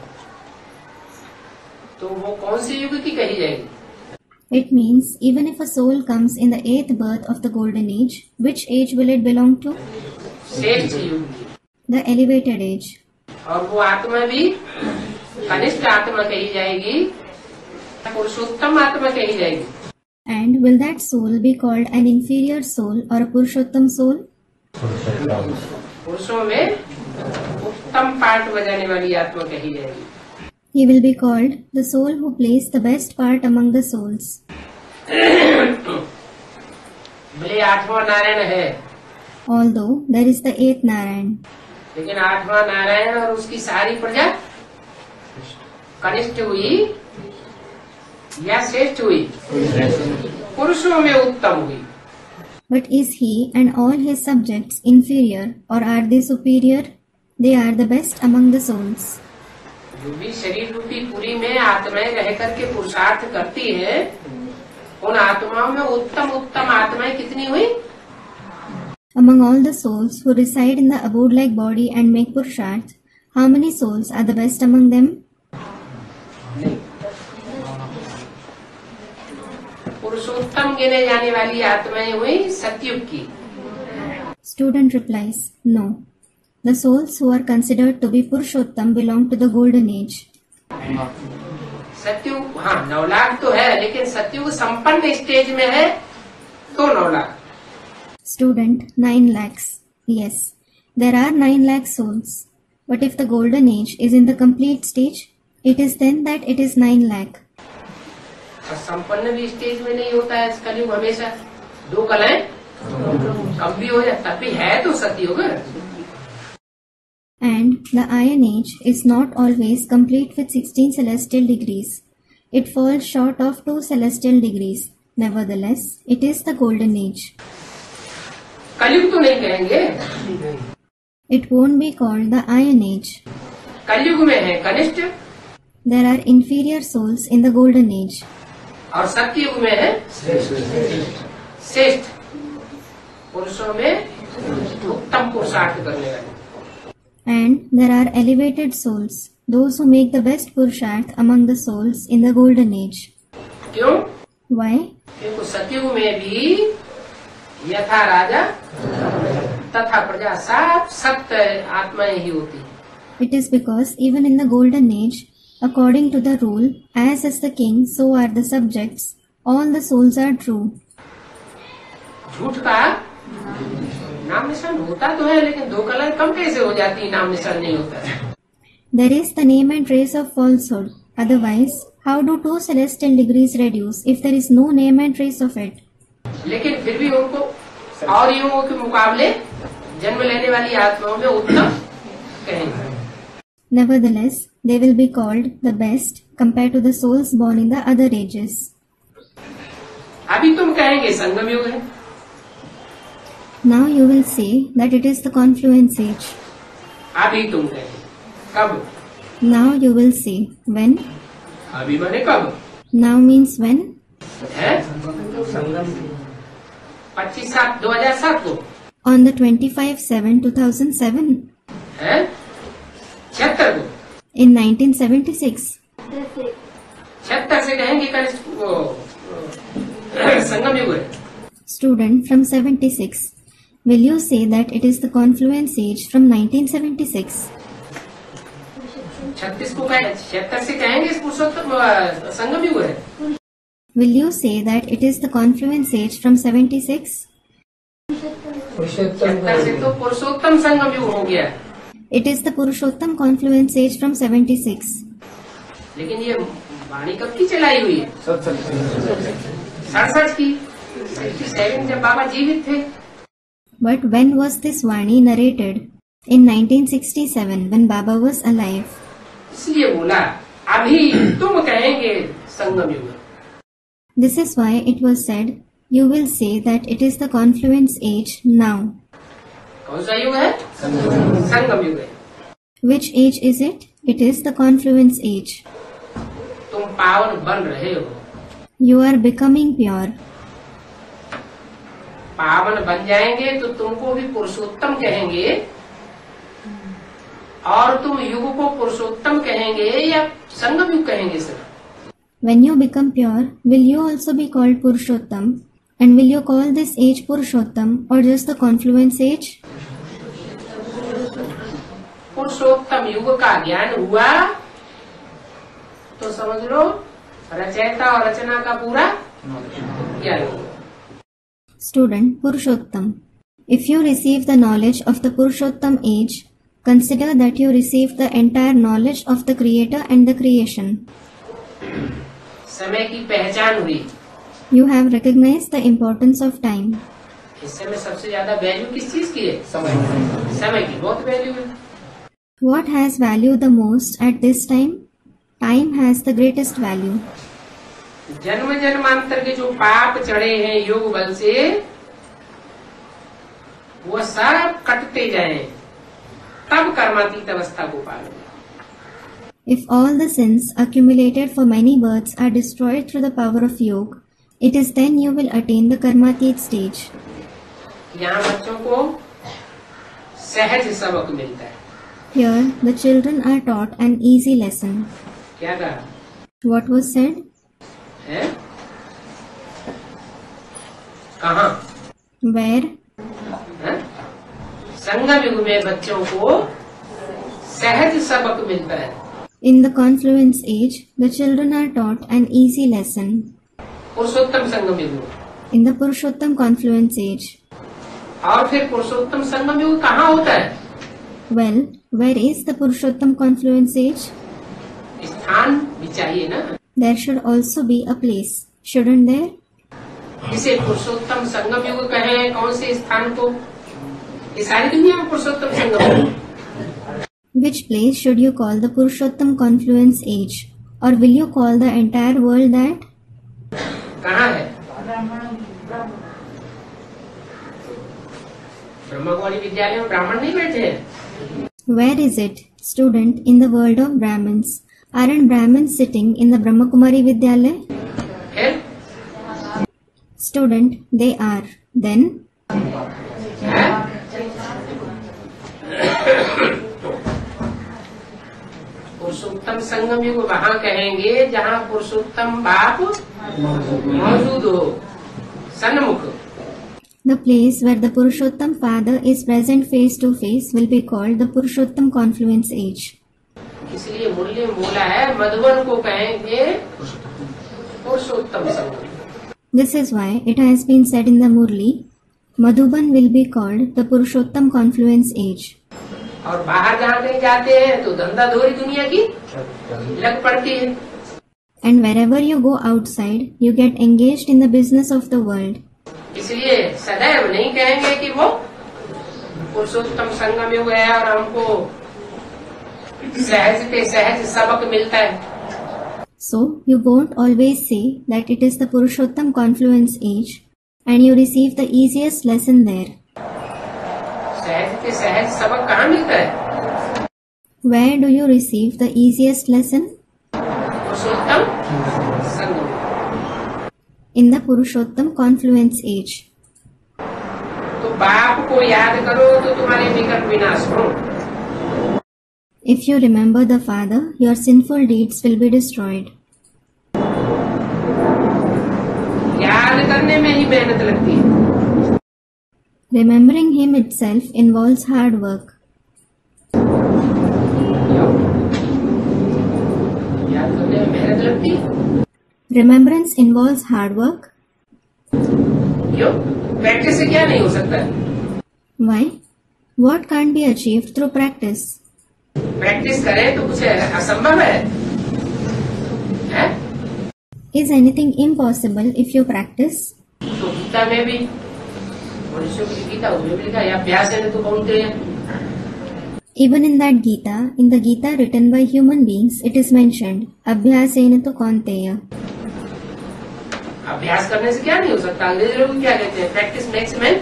तो वो कौन सी युग की कही जाएगी? It means even if a soul comes in the 8th birth of the golden age, which age will it belong to? श्रेष्ठ युग की। The elevated age. और वो आत्मा भी कनिष्ठ आत्मा कही जाएगी, पुरुषोत्तम आत्मा कही जाएगी। And will that soul be called an inferior soul or a Purushottam soul? पुरुषों में उत्तम पाठ बजाने वाली आत्मा कही जाएगी। He will be called the soul who plays the best part among the souls. भले 8वां नारायण है, Although there is the 8th Narayan. लेकिन 8वां नारायण और उसकी सारी प्रजा कनिष्ठ हुई या श्रेष्ठ हुई? पुरुषों में उत्तम हुई। But is he and all his subjects inferior or are they superior? They are the best among the souls. जो भी शरीर रूपी पुरी में आत्माएं रह करके पुरुषार्थ करती है, उन आत्माओं में उत्तम उत्तम आत्माएं कितनी हुई? Among all the souls who reside in the abode-like body and make Purusharth, how many souls are the best among them? पुरुषोत्तम गिने जाने वाली आत्माएं हुई सतयुग की। Student replies, no. The souls who are considered to be Purushottam belong to the golden age. सतयुग, हाँ 9 लाख तो है, लेकिन सतयुग संपन्न स्टेज में है तो 9 lakh. Student, 9 lakhs. Yes, there are 9 lakh souls. But if the golden age is in the complete stage, it is then that it is 9 lakh. और संपन्न भी स्टेज में नहीं होता है कलयुग, हमेशा 2 कलाएं कम भी हो जाता, तब भी है तो सतयुग। And the iron age is not always complete with 16 celestial degrees. It falls short of 2 celestial degrees. Nevertheless, it is the golden age. कलयुग तो नहीं कहेंगे। It won't be called the Iron Age. कलयुग में है कनिष्ठ There are inferior souls in the Golden Age. और सत्ययुग में है श्रेष्ठ पुरुषों में उत्तम पुरुषार्थ करने वाले. And there are elevated souls, those who make the best Purusharth among the souls in the Golden Age. क्यों? Why? क्योंकि सतयुग में भी यथा राजा तथा प्रजा सब सत्य आत्माएं ही होती है. It is because even in the Golden Age, according to the rule, as is the king, so are the subjects, all the souls are true. झूठ का नाम निशान होता तो है, लेकिन दो कलर कम कैसे हो जाती है, नाम निशान नहीं होता है. There is the name and trace of falsehood. Otherwise, how do 2 celestial degrees reduce if there is no name and trace of it? लेकिन फिर भी उनको और युगों के मुकाबले जन्म लेने वाली आत्माओं में उत्तम कहेंगे. Nevertheless, they will be called the best compared to the souls born in the other ages. अभी तुम कहेंगे संगम युग है. Now you will say that it is the confluence age. अभी तुम कहेंगे कब? Now you will say when. अभी माने कब Now means when. है? 25/7/2007 को On the 25/7/2007. है 76 को In 1976. 76 से कहेंगे कनिष्ठ वो संगम युग है. Student from 76. Will you say that it is the confluence age from 1976? 36 को 76 से कहेंगे इस पुरुषोत्तम संगम युग है. Will you say that it is the confluence age from 76? 76 से तो पुरुषोत्तम संगम युग हो गया. It is the Purushottam confluence age from 76. लेकिन ये वाणी कब की चलाई हुई है? 67 की 67 जब बाबा जीवित थे. But when was this Vani narrated? In 1967 when Baba was alive. इसलिए बोला अभी तुम कहेंगे संगम युग. This is why it was said, you will say that it is the confluence age now. कौन सा युग है? संगम युग है. Which age is it? It is the confluence age. तुम पावन बन रहे हो. You are becoming pure. पावन बन जाएंगे तो तुमको भी पुरुषोत्तम कहेंगे, और तुम युग को पुरुषोत्तम कहेंगे या संगम युग कहेंगे sir? When you become pure, will you also be called Purushottam? And will you call this age Purushottam or just the confluence age? पुरुषोत्तम युग का ज्ञान हुआ तो समझ लो रचयिता और रचना का पूरा ज्ञान हुआ. Student Purushottam. If you receive the knowledge of the Purushottam age, consider that you receive the entire knowledge of the Creator and the creation. समय की पहचान हुई. You have recognized the importance of time. इस समय सबसे ज्यादा value किस चीज की है? समय की बहुत वैल्यू है. What has value the most at this time? Time has the greatest value. जन्म जन्मांतर के जो पाप चढ़े हैं योग बल से, वो सब कटते जाएं, तब कर्मातीत अवस्था को पाएंगे. If all the sins accumulated for many births are destroyed through the power of yoga, it is then you will attain the karmatit stage. यहाँ बच्चों को सहज सबक मिलता है. Here, the children are taught an easy lesson. क्या कहा What was said? है? कहाँ? Where? है? संगम युग में बच्चों को सहज सबक मिलता है. In the confluence age, the children are taught an easy lesson. पुरुषोत्तम संगम युग में. In the Purushottam confluence age. और फिर पुरुषोत्तम संगम युग कहाँ होता है? Well, where is the Purushottam confluence age? स्थान भी चाहिए ना. There should also be a place, shouldn't there? इसे पुरुषोत्तम संगम युग कहें कौन से स्थान को? ये सारी दुनिया में पुरुषोत्तम संगम युग. Which place should you call the Purushottam confluence age? Or will you call the entire world that? कहाँ है? ब्रह्मकुमारी विद्यालय में ब्राह्मण नहीं बैठे हैं? Where is it, student, in the world of Brahmins? Aren't Brahmins sitting in the Brahmakumari Vidyalaya? फिर Student, they are. Then, पुरुषोत्तम संगम युग वहाँ कहेंगे जहाँ पुरुषोत्तम बाप मौजूद हो, सन्मुख। the place where the Purushottam Father is present face to face will be called the Purushottam Confluence Age. इसलिए मूल्य बोला है मधुबन को कहेंगे पुरुषोत्तम संगम। This is why it has been said in the Murli, Madhuban will be called the Purushottam Confluence Age. और बाहर जहाँ कहीं जाते हैं तो धंधाधोरी दुनिया की लग पड़ती है। And wherever you go outside, you get engaged in the business of the world. इसलिए सदैव नहीं कहेंगे कि वो पुरुषोत्तम संगम युग है और हमको सहज पे सहज सबक मिलता है। So, you won't always say that it is the Purushottam Confluence Age and you receive the easiest lesson there. सहज पे सहज सबक कहाँ मिलता है? Where do you receive the easiest lesson? Purushottam Sangam. In the Purushottam Confluence Age. तो बाप को याद करो तो तुम्हारे विकट विनाश हो। If you remember the Father, your sinful deeds will be destroyed. याद करने में ही मेहनत लगती है। Remembering Him itself involves hard work. याद करने में मेहनत लगती है। Remembrance involves hard work. क्यों? प्रैक्टिस से क्या नहीं हो सकता? Why? What can't be achieved through practice? Practice करें तो कुछ असंभव है? Is anything impossible if you practice? तो गीता में भी मनुष्यों की गीता उसमें भी लिखा है अभ्यास है तो कौनते हैं। Even in that Gita, in the Gita written by human beings, it is mentioned, Abhyasena to Kaunteya. अभ्यास करने से क्या नहीं हो सकता? अंग्रेजी लोग क्या कहते हैं? Practice makes man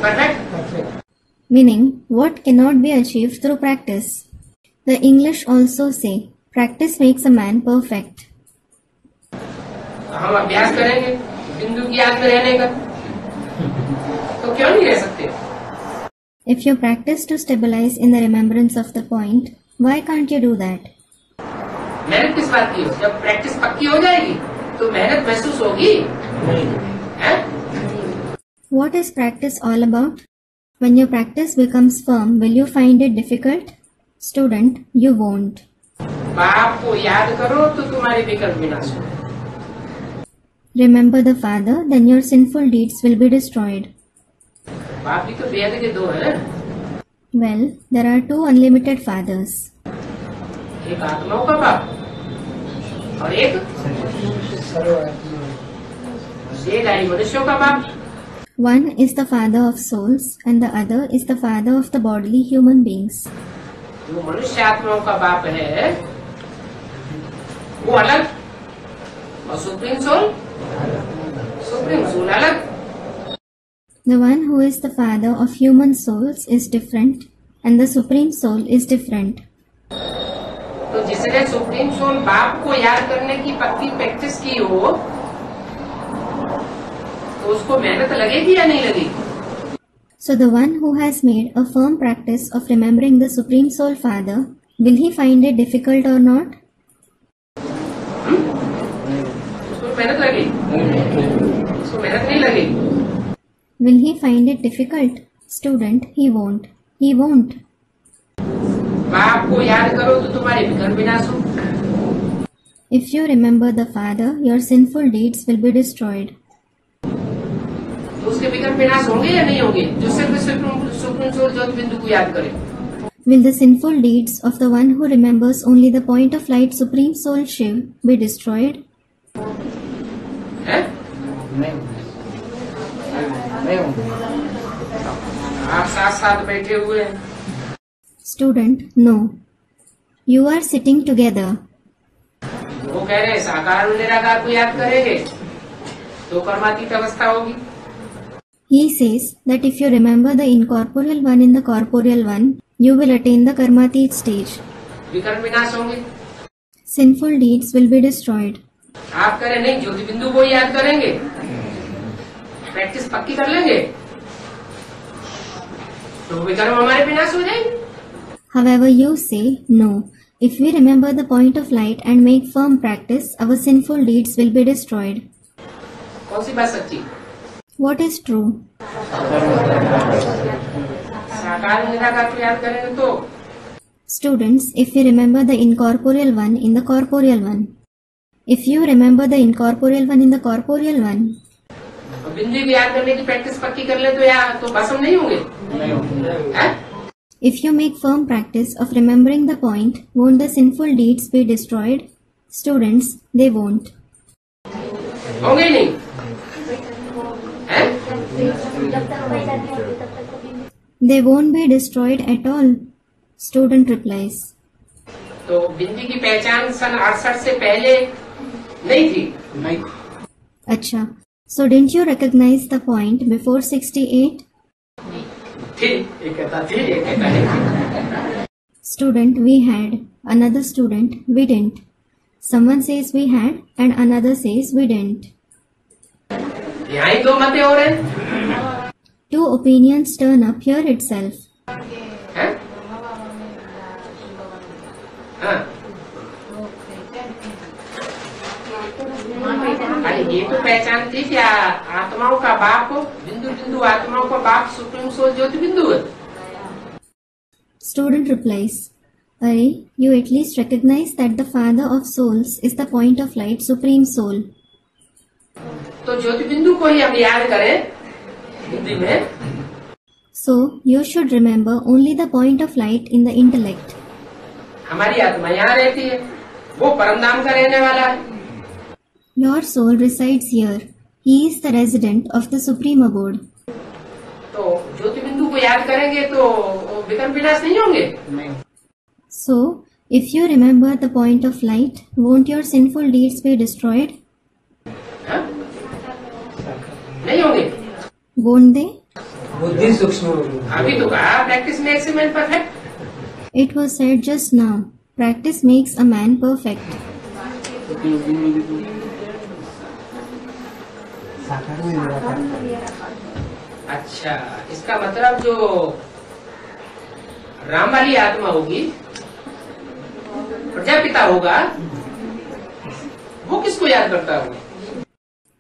perfect. Meaning, what cannot be achieved through practice. The English also say, practice makes a man perfect. हम अभ्यास करेंगे बिंदु की याद में रहने का, तो क्यों नहीं रह सकते? If you practice to stabilize in the remembrance of the point, why can't you do that? मेहनत किस बात की हो? जब प्रैक्टिस पक्की हो जाएगी तो मेहनत महसूस होगी। हैं? What is practice all about? When your practice becomes firm, will you find it difficult? Student, you won't. बाप को याद करो तो तुम्हारे विकल्प विनाश हो। Remember the Father, then your sinful deeds will be destroyed. बाप भी तो वेद के दो हैं। Well, there are two unlimited fathers. एक आत्माओं का बाप और एक देहधारी मनुष्यों का बाप। One is the father of souls and the other is the father of the bodily human beings. जो मनुष्य आत्माओं का बाप है वो अलग और सुप्रीम सोल अलग। The one who is the father of human souls is different and the supreme soul is different. तो जिसने सुप्रीम सोल बाप को याद करने की पक्की प्रैक्टिस की हो तो उसको मेहनत लगेगी या नहीं लगेगी? So the one who has made a firm practice of remembering the Supreme Soul Father, will he find it difficult or not? उसको मेहनत लगेगी? उसको मेहनत नहीं लगेगी। Will he find it difficult? Student, he won't. He won't. बाप को याद करो तो तुम्हारे विकल्प विनाश हो। If you remember the Father, your sinful deeds will be destroyed. तो उसके विकल्प विनाश होंगे या नहीं होंगे? जो सिर्फ सुप्रीम सोल ज्योति बिंदु को याद करे। Will the sinful deeds of the one who remembers only the point of light Supreme Soul Shiv be destroyed? हैं? आप साथ साथ बैठे हुए हैं। Student, no. You are sitting together. वो कह रहे हैं साकार और निराकार को याद करेंगे तो परमातीत अवस्था होगी। He says that if you remember the incorporeal one in the corporeal one, you will attain the karmatit stage. विकर्म विनाश होंगे। Sinful deeds will be destroyed. आप करें नहीं, ज्योति बिंदु को याद करेंगे, प्रैक्टिस पक्की कर लेंगे तो विकर्म हमारे विनाश हो जाएंगे। However, you say, no, if we remember the point of light and make firm practice, our sinful deeds will be destroyed. कौन सी बात सच्ची? What is true? साकार निराकार को याद करेंगे तो Students, if we remember the incorporeal one in the corporeal one, if you remember the incorporeal one in the corporeal one, बिंदु को याद करने की प्रैक्टिस पक्की कर ले तो यार तो भस्म नहीं होंगे। हैं? if you make firm practice of remembering the point, won't the sinful deeds be destroyed? Students, they won't. होंगे ही नहीं। हैं? They won't be destroyed at all. Student replies. तो बिंदी की पहचान सन 68 से पहले नहीं थी। नहीं। Acha. So didn't you recognize the point before 68? थी, एक कहता थी, एक कहता नहीं। Student, we had. Another student, we didn't. Someone says we had and another says we didn't. यहाँ ही दो मतें हो रहे। Two opinions turn up here itself. हैं? हाँ। अरे ये तो पहचान थी क्या आत्माओं का बाप बिंदु बिंदु आत्माओं का बाप सुप्रीम सोल ज्योति बिंदु है। Student replies, Arey, you at least recognize that the father of souls is the point of light, supreme soul. तो ज्योति बिंदु को ही हम याद करें बुद्धि में। So you should remember only the point of light in the intellect. हमारी आत्मा यहाँ रहती है, वो परमधाम का रहने वाला है। Your soul resides here. He is the resident of the supreme abode. तो ज्योति बिंदु को याद करेंगे तो विकर्म विनाश नहीं होंगे। नहीं। So, if you remember the point of light, won't your sinful deeds be destroyed? हाँ? नहीं होंगे। Won't they? बुद्धि सूक्ष्म होगी। अभी तो कहा practice makes a man perfect. It was said just now. Practice makes a man perfect. साकार में निराकार। अच्छा, इसका मतलब जो राम वाली आत्मा होगी, प्रजापिता होगा, वो किसको याद करता होगा?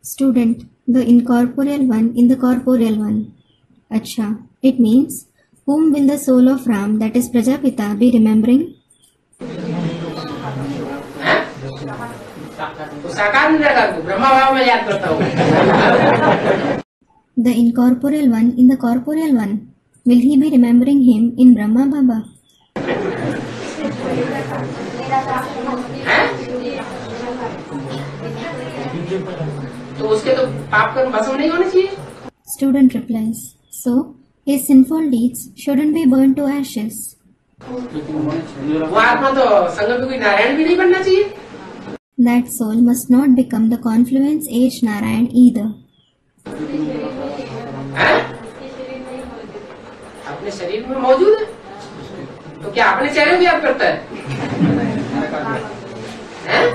Student, the incorporeal one in the corporeal one. Acha, it means, whom will the soul of Ram, that is Prajapita, be remembering? हैं? तो साकार निराकार को ब्रह्मा भाव में याद करता होगा। The incorporeal one in the corporeal one. Will he be remembering him in Brahma Baba? हैं? तो उसके तो पाप कर्म भस्म नहीं होने चाहिए। Student replies, so his sinful deeds shouldn't be burned to ashes. वो आत्मा तो संग में कोई नारायण भी नहीं बनना चाहिए। That soul must not become the confluence age Narayan either. हैं? अपने शरीर में मौजूद है तो क्या अपने चेहरे को याद करता है? हैं?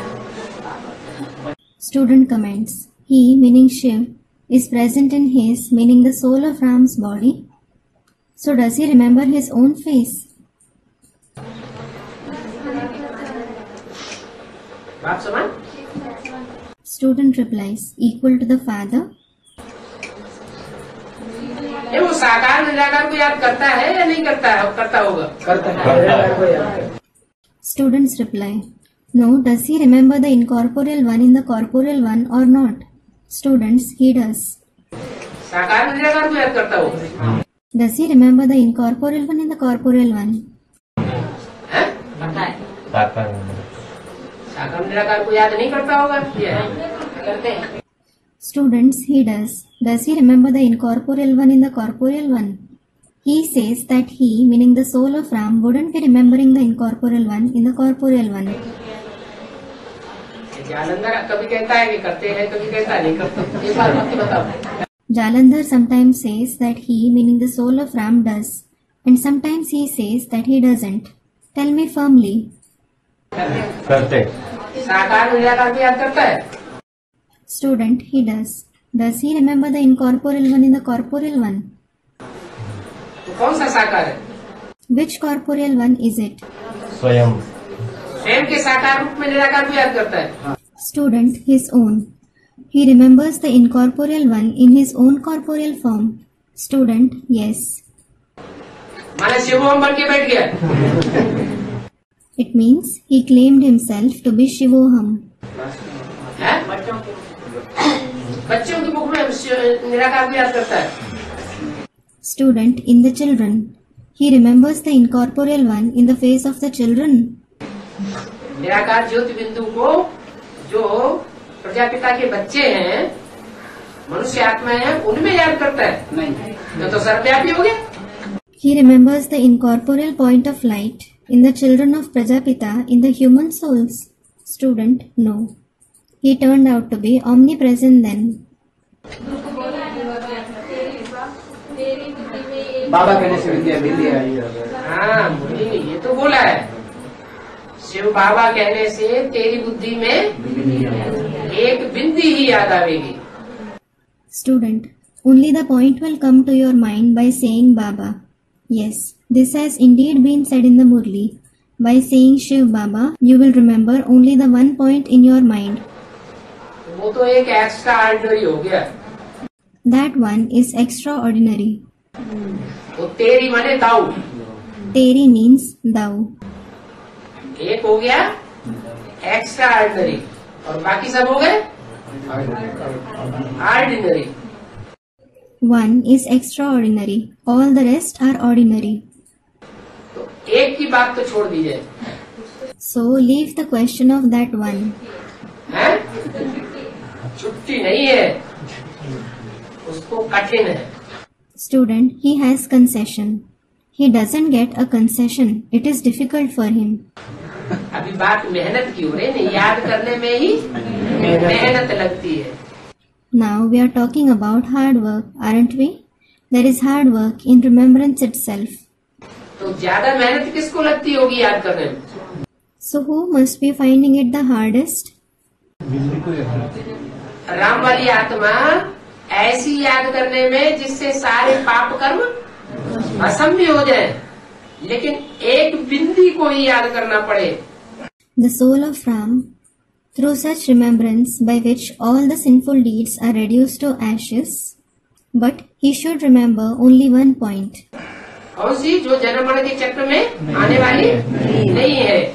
Student comments, he, meaning Shiv, is present in his, meaning the soul of Ram's body. So does he remember his own face? बात समान? Student replies, equal to the father. ये वो साकार निराकार को याद करता है या नहीं करता है? करता होगा। करता है। Students reply, no, does he remember the incorporeal one in the corporeal one or not? Students, he does. साकार निराकार को याद करता होगा। Does he remember the incorporeal one in the corporeal one? हैं? साकार में। साकार निराकार को याद नहीं करता होगा। ये करते हैं। Students, he does. Does he remember the incorporeal one in the corporeal one? He says that he, meaning the soul of Ram, wouldn't be remembering the incorporeal one in the corporeal one. Jalandhar कभी कहता है कि करते हैं, कभी कहता नहीं करते। एक बार मत बताओ। Jalandhar sometimes says that he, meaning the soul of Ram, does, and sometimes he says that he doesn't. Tell me firmly. करते साकार में निराकार को याद करता है? Student, he does. Does he remember the incorporeal one in the corporeal one? तो कौन सा साकार है? Which corporeal one is it? स्वयं स्वयं के साकार रूप में निराकार को याद करता है। Student, his own. He remembers the incorporeal one in his own corporeal form. Student, yes. माने शिवोहम बन के बैठ गया। It means he claimed himself to be Shivoham. है? बच्चों की बुक में निराकार को याद करता है। Student, in the children. He remembers the incorporeal one in the face of the children. निराकार ज्योति बिंदु को जो प्रजापिता के बच्चे हैं, मनुष्य आत्मा है, उनमें याद करता है। नहीं तो सर्वव्यापी हो गया। He remembers the incorporeal point of light in the children of Prajapita in the human souls. Student, no. He turned out to be omnipresent then. बाबा कहने से विद्या विद्या आई है। हाँ, बुद्धि में ये तो बोला है। शिव बाबा कहने से तेरी बुद्धि में एक बिंदी ही याद आवेगी। Student, only the point will come to your mind by saying Baba. Yes, this has indeed been said in the Murli. By saying Shiv Baba, you will remember only the one point in your mind. वो तो एक extra ordinary हो गया। That one is extraordinary. वो तेरी माने दाऊ, Teri means thou. एक हो गया एक्स्ट्रा ऑर्डिनरी और बाकी सब हो गए ordinary. One is extraordinary. All the rest are ordinary. तो एक की बात तो छोड़ दीजिए, So leave the question of that one. हैं? छुट्टी नहीं है, उसको कठिन है। Student, he has concession. He doesn't get a concession. It is difficult for him. अभी बात मेहनत की हो रही है, याद करने में ही मेहनत लगती है। Now we are talking about hard work, aren't we? There is hard work in remembrance itself. तो ज्यादा मेहनत किसको लगती होगी याद करने में? So who must be finding it the hardest? Ram वाली आत्मा ऐसी याद करने में जिससे सारे पाप कर्म भस्म भी हो जाए, लेकिन एक बिंदी को ही याद करना पड़े। The soul of Ram, through such remembrance by which all the sinful deeds are reduced to ashes, but he should remember only one point. कौन सी? जो जन्म मरण के चक्र में आने वाली नहीं है।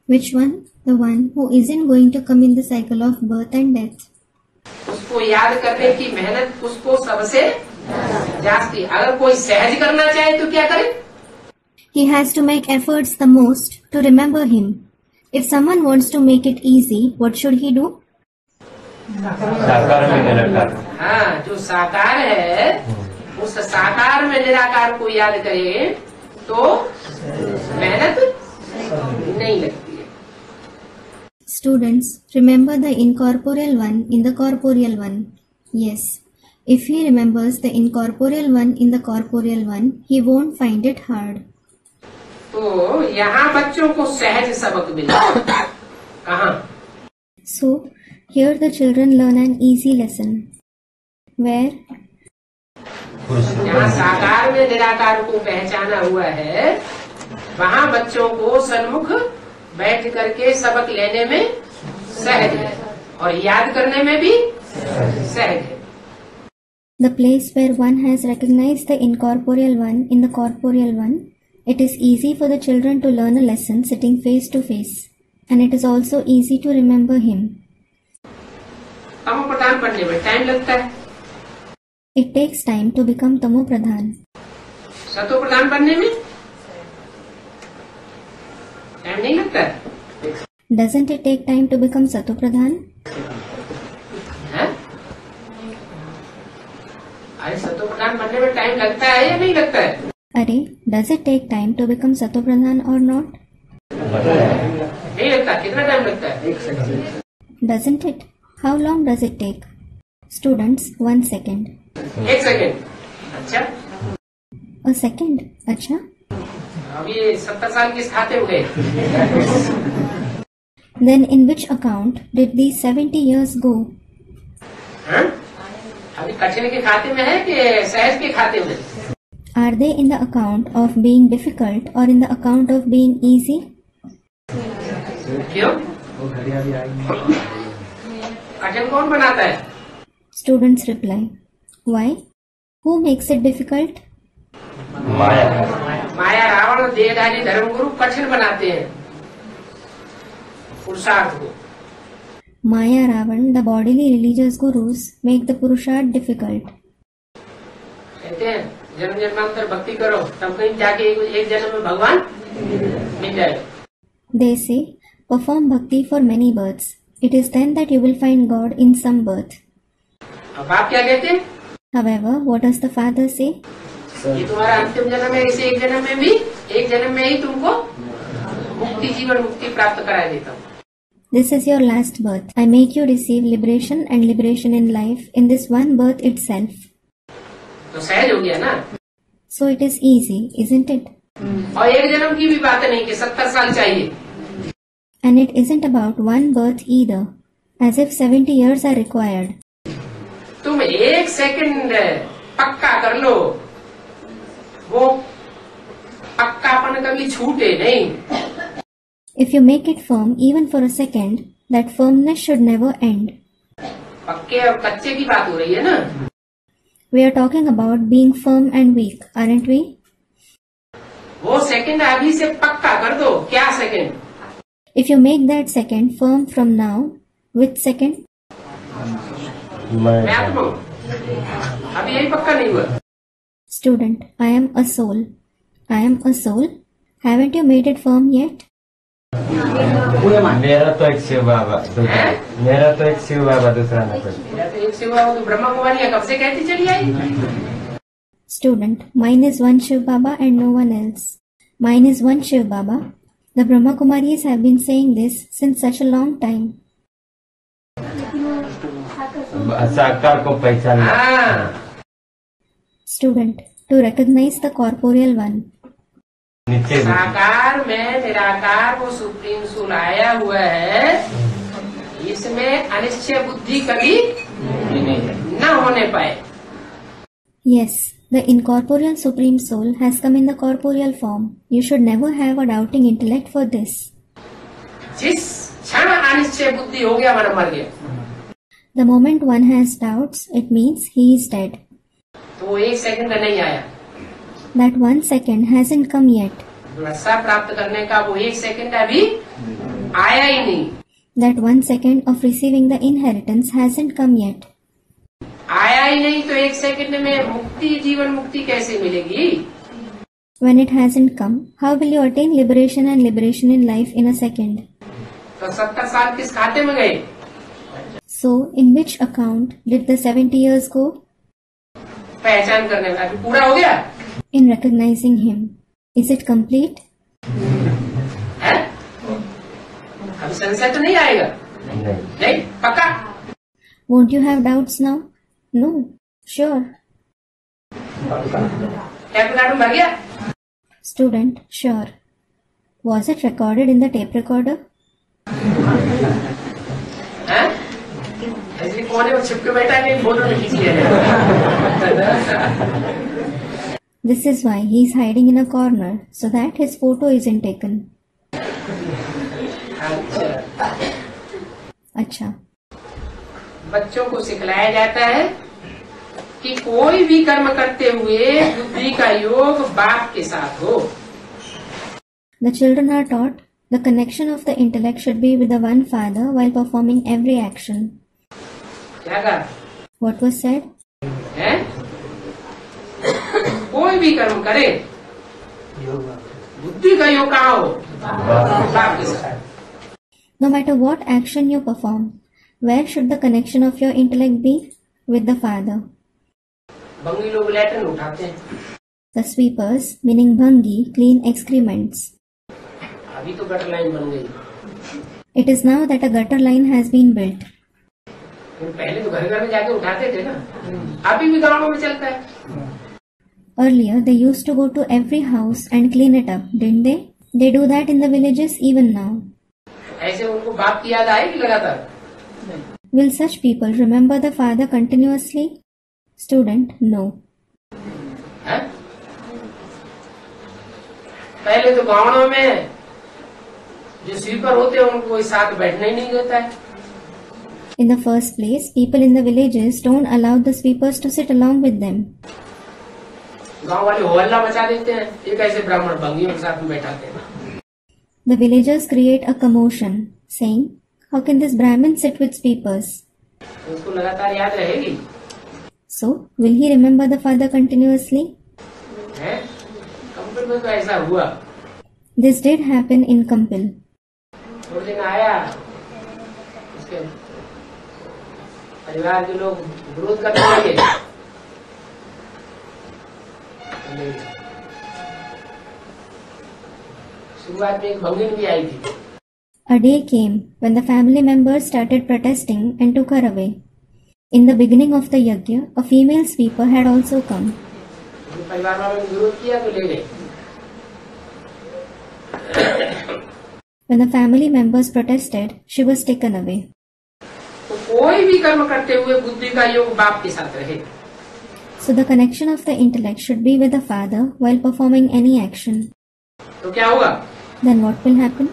Which one? The one who isn't going to come in the cycle of birth and death. उसको याद करने की मेहनत उसको सबसे जास्ती। अगर कोई सहज करना चाहे तो क्या करे? He has to make efforts the most to remember him. If someone wants to make it easy, what should he do? साकार में निराकार हाँ, जो साकार है उस साकार में निराकार को याद करे तो मेहनत नहीं लगती है। Students, remember the incorporeal one in the corporeal one. Yes, if he remembers the incorporeal one in the corporeal one, he won't find it hard. तो यहाँ बच्चों को सहज सबक मिला। कहाँ? So, here the children learn an easy lesson. Where? यहाँ साकार में निराकार को पहचाना हुआ है, वहाँ बच्चों को सन्मुख बैठ करके सबक लेने में सहज है और याद करने में भी सहज है। The place where one has recognized the incorporeal one in the corporeal one, it is easy for the children to learn a lesson sitting face to face, and it is also easy to remember him. तमो प्रधान पढ़ने में time लगता है। It takes time to become Tamo Pradhan. सतो प्रधान पढ़ने में time नहीं लगता है। Doesn't it take time to become Sato Pradhan? हैं? अरे सतो प्रधान बनने में टाइम लगता है या नहीं लगता है? Are, does it take time to become Sato Pradhan or not? नहीं लगता। कितना टाइम लगता है? Doesn't it? How long does it take? Students, 1 second. एक सेकेंड। अच्छा, A second. Acha. अब ये 70 साल किस खाते में गए? Then in which account did these 70 years go? हाँ? अभी कठिन के खाते में है कि सहज के खाते में? Are they in the account of being difficult or in the account of being easy? क्यों? कठिन कौन बनाता है? Students reply. Why? Who makes it difficult? माया। माया, रावण और देहधारी धर्मगुरु कठिन बनाते हैं पुरुषार्थ को। Maya Ravan, the bodily religious gurus, make the Purusharth difficult. कहते हैं जन्म जन्मांतर भक्ति करो तब कहीं जाके एक जन्म में भगवान मिल जाए। They say, perform bhakti for many births. It is then that you will find God in some birth. अब आप क्या कहते हैं? However, what does the father say? ये तुम्हारा अंतिम जन्म है, इसे एक जन्म में भी, एक जन्म में ही तुमको मुक्ति, जीवन मुक्ति प्राप्त करा देता हूँ। This is your last birth. I make you receive liberation and liberation in life in this one birth itself. तो सहज हो गया ना? So it is easy, isn't it? और एक जन्म की भी बात नहीं कि 70 साल चाहिए। And it isn't about one birth either, as if 70 years are required. तुम एक सेकंड पक्का कर लो, वो पक्कापन कभी छूटे नहीं। If you make it firm even for a second, that firmness should never end. पक्के और कच्चे की बात हो रही है ना? We are talking about being firm and weak, aren't we? वो सेकंड अभी से पक्का कर दो। क्या second? If you make that second firm from now, which second? मैं आत्मा हूँ। अभी यही पक्का नहीं हुआ। Student, I am a soul. I am a soul. Haven't you made it firm yet? मेरा तो एक शिव बाबा, दूसरा मेरा तो एक शिव बाबा, दूसरा ना कोई। मेरा तो एक सिवा वो तो ब्रह्मा कुमारी कब से कहती चली आई? Student, mine is one Shiv Baba and no one else. Mine is one Shiv Baba. The Brahma Kumaris have been saying this since such a long time. साकार को पहचानना। हाँ, Student, to recognize the corporeal one. नीचे साकार में निराकार वो supreme soul आया हुआ है, इसमें अनिश्चय बुद्धि कभी न होने पाए। Yes, the incorporeal Supreme Soul has come in the corporeal form. You should never have a doubting intellect for this. जिस क्षण अनिश्चय बुद्धि हो गया मन मर गया। The moment one has doubts, it means he is dead. तो वो एक सेकंड का नहीं आया। That 1 second hasn't come yet. रसा प्राप्त करने का वो एक सेकंड अभी आया ही नहीं। That 1 second of receiving the inheritance hasn't come yet. आया ही नहीं तो एक सेकंड में मुक्ति, जीवन मुक्ति कैसे मिलेगी? When it hasn't come, how will you attain liberation and liberation in life in a second? तो 70 साल किस खाते में गए? So, in which account did the 70 years go? पहचान करने में अभी पूरा हो गया In recognizing him. Is it complete? है? अभी संशय तो नहीं आएगा? नहीं। नहीं, पक्का? Won't you have doubts now? No. Sure. Tape recorder भर गया? Student, sure. Was it recorded in the tape recorder? हैं? ऐसे कोने में छिपके बैठा है, फोटो नहीं खींच लिया। This is why he is hiding in a corner, so that his photo isn't taken. अच्छा, अच्छा. बच्चों को सिखलाया जाता है कि कोई भी कर्म करते हुए बुद्धि का योग बाप के साथ हो। The children are taught the connection of the intellect should be with the one father while performing every action. क्या कहा? What was said? हैं? कोई भी कर्म करे बुद्धि का योग कहाँ हो? बाप के साथ। No matter what action you perform, where should the connection of your intellect be? With the father. बंगी लोग लैट्रिन उठाते हैं, The sweepers, meaning Bhangi, clean excrements. अभी तो गटर लाइन बन गई। It is now that a gutter line has been built. पहले तो घर घर में जाके उठाते थे ना, अभी भी गाँव में चलता है। Earlier, they used to go to every house and clean it up, didn't they? They do that in the villages even now. ऐसे उनको बाप की याद आएगी लगातार? Will such people remember the father continuously? Student, no. है? पहले तो गाँव में जो स्वीपर होते हैं उनको कोई साथ बैठने ही नहीं देता है। In the first place, people in the villages don't allow the sweepers to sit along with them. गाँव वाले होहल्ला मचा देते हैं, एक ऐसे ब्राह्मण भंगियों के साथ में बैठाते हैं। The villagers create a commotion, saying, "How can this Brahmin sit with sweepers?" उसको लगातार याद रहेगी। So, will he remember the father continuously? है? कंपनी में तो ऐसा हुआ। This did happen in Kampil. थोड़े दिन आया, उसके परिवार के लोग विरोध करने लगे। शुरुआत में एक भंगिन भी आई थी। A day came when the family members started protesting and took her away. In the beginning of the yajna, a female sweeper had also come. परिवार वालों ने विरोध किया तो ले गए। When the family members protested, she was taken away. तो कोई भी कर्म करते हुए बुद्धि का योग बाप के साथ रहे। So the connection of the intellect should be with the father while performing any action. तो क्या होगा? Then what will happen?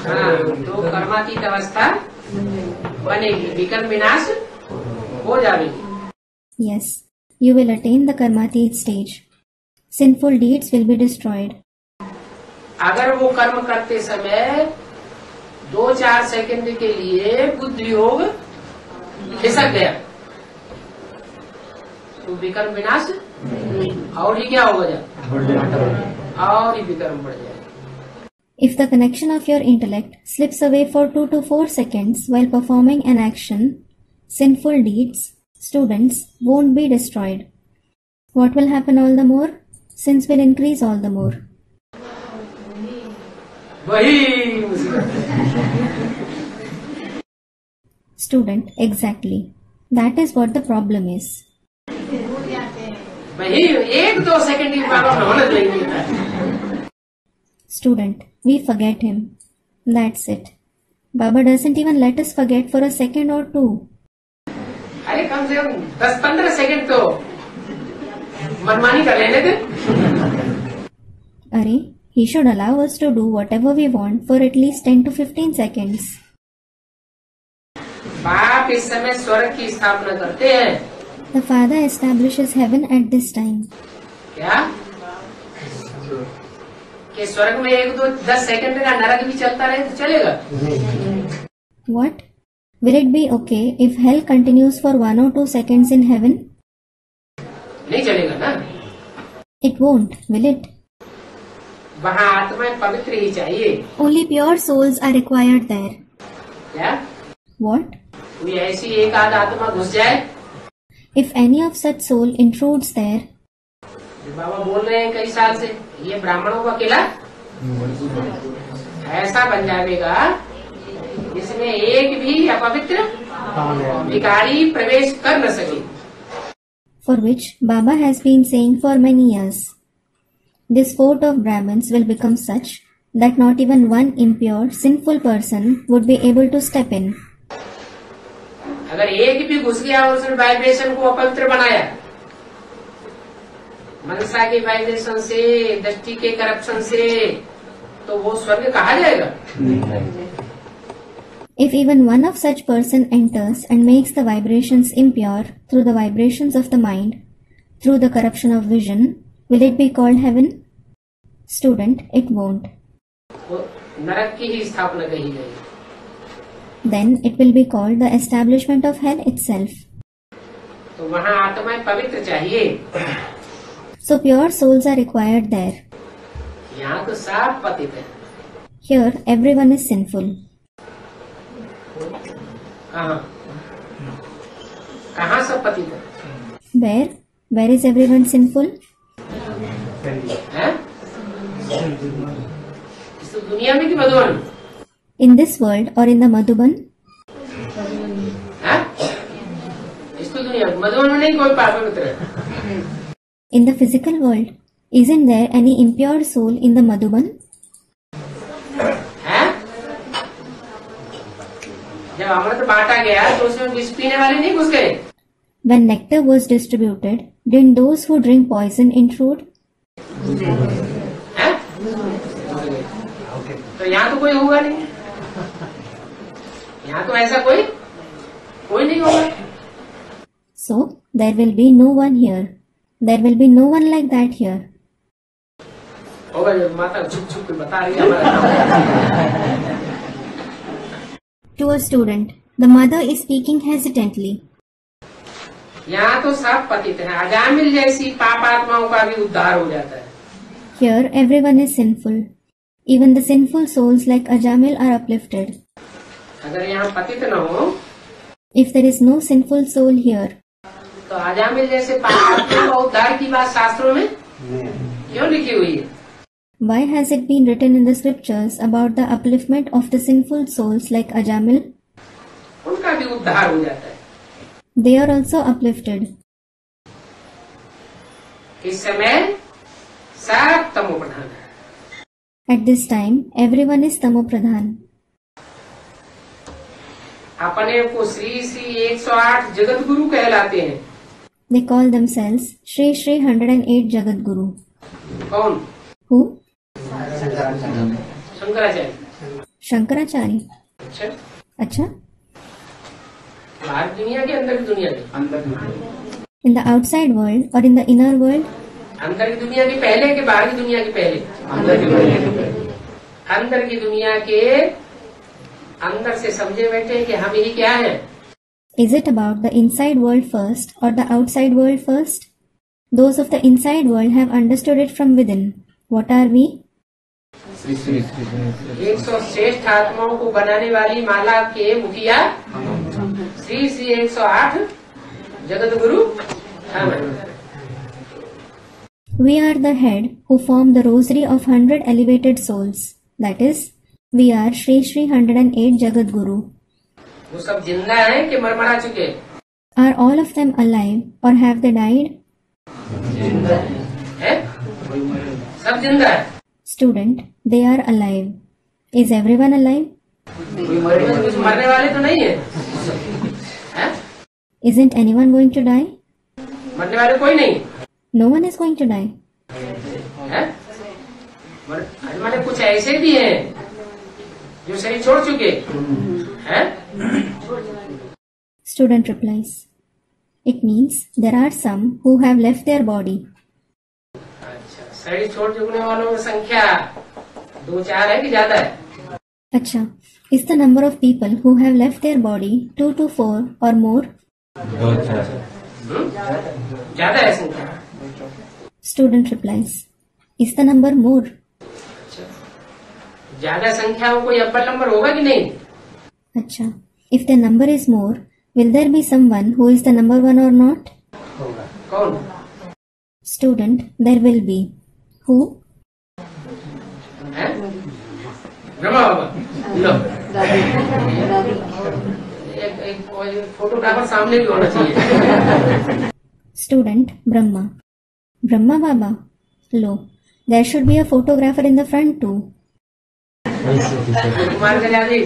हाँ, तो कर्मातीत अवस्था बनेगी, विकर्म विनाश हो जाएगी। Yes, you will attain the karmatit stage. Sinful deeds will be destroyed. अगर वो कर्म करते समय 2-4 सेकंड के लिए बुद्धि योग खिसक गया तो विकर्म विनाश और ही क्या होगा, और ही विकर्म बढ़ जाएगा। If the connection of your intellect slips away for 2 to 4 seconds while performing an action, sinful deeds, students, won't be destroyed. What will happen all the more? Sins will increase all the more. वही मुसीबत। Student, exactly. That is what the problem is. वही 1-2 second की बात होना चाहिए। Student, we forget him. That's it. Baba doesn't even let us forget for a second or two. अरे कम से कम 10-15 second तो मनमानी कर लेने थे। Arey, he should allow us to do whatever we want for at least 10 to 15 seconds. बाप इस समय स्वर्ग की स्थापना करते हैं। The Father establishes heaven at this time. क्या कि स्वर्ग में 1-2-10 सेकंड का नरक भी चलता रहे तो चलेगा? What? Will it be okay if hell continues for 1 or 2 seconds in heaven? नहीं चलेगा ना। It won't, will it? वहाँ आत्माएं पवित्र ही चाहिए। Only pure souls are required there. क्या What? कोई ऐसी एक आध आत्मा घुस जाए, If any of such soul intrudes there, बाबा बोल रहे हैं कई साल से ये ब्राह्मणों का किला ऐसा बन जाएगा जिसमें एक भी अपवित्र भिखारी प्रवेश कर न सके। for which Baba has been saying for many years. This fort of Brahmins will become such that not even one impure, sinful person would be able to step in. अगर एक भी घुस गया और उसने वाइब्रेशन को अपवित्र बनाया, मनसा के वाइब्रेशन से, दृष्टि के करप्शन से, तो वो स्वर्ग कहा जाएगा? If even one of such person enters and makes the vibrations impure through the vibrations of the mind, through the corruption of vision, will it be called heaven? Student, it won't. वो नरक की ही स्थापना कही गई। Then it will be called the establishment of hell itself. तो वहाँ आत्माएं पवित्र चाहिए। So pure souls are required there. यहाँ तो साफ पतित है। Here everyone is sinful. कहाँ कहाँ सब पतित है? Where? Where is everyone sinful? हैं? इस दुनिया में कि Madhuban? In this world or in the Madhuban? नहीं है, मधुबन में नहीं कोई पाप पवित्र। In the physical world, isn't there any impure soul in the Madhuban? है? जब अमृत बांटा गया तो उसमें विष पीने वाले नहीं घुस गए। When nectar was distributed, didn't those who drink poison intrude? है? तो यहाँ तो कोई होगा नहीं, यहाँ तो ऐसा कोई नहीं होगा। So, there will be no one here. There will be no one like that here. होगा, ये माता छुप छुप के बता रही है हमारा। To a student, the mother is speaking hesitantly. यहाँ तो सब पतित है, अजामिल जैसी पाप आत्माओं का भी उद्धार हो जाता है। Here, everyone is sinful. Even the sinful souls like Ajamil are uplifted. अगर यहाँ पतित न हो If there is no sinful soul here, तो अजामिल जैसे पाप आत्माओं का उद्धार की बात शास्त्रों में क्यों लिखी हुई है? why has it been written in the scriptures about the upliftment of the sinful souls like Ajamil? उनका भी उद्धार हो जाता है। They are also uplifted. इस समय सब तमो प्रधान है। At this time, everyone is Tamopradhan. अपने को श्री श्री 108 जगत गुरु कहलाते हैं। They call themselves Shri Shri 108 Jagat Guru. कौन? Who? शंकराचार्य। Shankaracharya. अच्छा, Acha? बाहर दुनिया के अंदर की दुनिया के? In the outside world or in the inner world? अंदर की दुनिया के पहले के बाहर की दुनिया के पहले? अंदर की दुनिया के अंदर से समझे बैठे कि हम ही क्या है? Is it about the inside world first or the outside world first? Those of the inside world have understood it from within. What are we? 100 श्रेष्ठ आत्माओं को बनाने वाली माला के मुखिया श्री श्री 108 जगत गुरु हम हैं। We are the head who form the rosary of 100 elevated souls. That is, we are Shri Shri 108 Jagat Guru. वो सब जिंदा है कि मरमरा चुके? Are all of them alive or have they died? है? सब जिंदा है। Student, they are alive. Is everyone alive? कुछ मरने वाले तो नहीं है, है? Isn't anyone going to die? मरने वाले कोई नहीं No one is going to die. है? हमारे कुछ ऐसे भी हैं जो शरीर छोड़ चुके हैं। Student replies, it means there are some who have left their body. अच्छा, शरीर छोड़ चुकने वालों की संख्या 2-4 है कि ज्यादा है? Acha, is the number of people who have left their body 2 to 4 or more? ज्यादा है संख्या। Student replies, is the number more? ज्यादा संख्या में कोई अव्वल नंबर होगा कि नहीं? Acha, if the number is more, will there be someone who is the number one or not? कौन? Student, there will be. Who? है? ब्रह्मा बाबा। लो, एक फोटोग्राफर सामने भी होना चाहिए। Student, Brahma. Brahma Baba. Lo, there should be a photographer in the front too. Kumar का जाने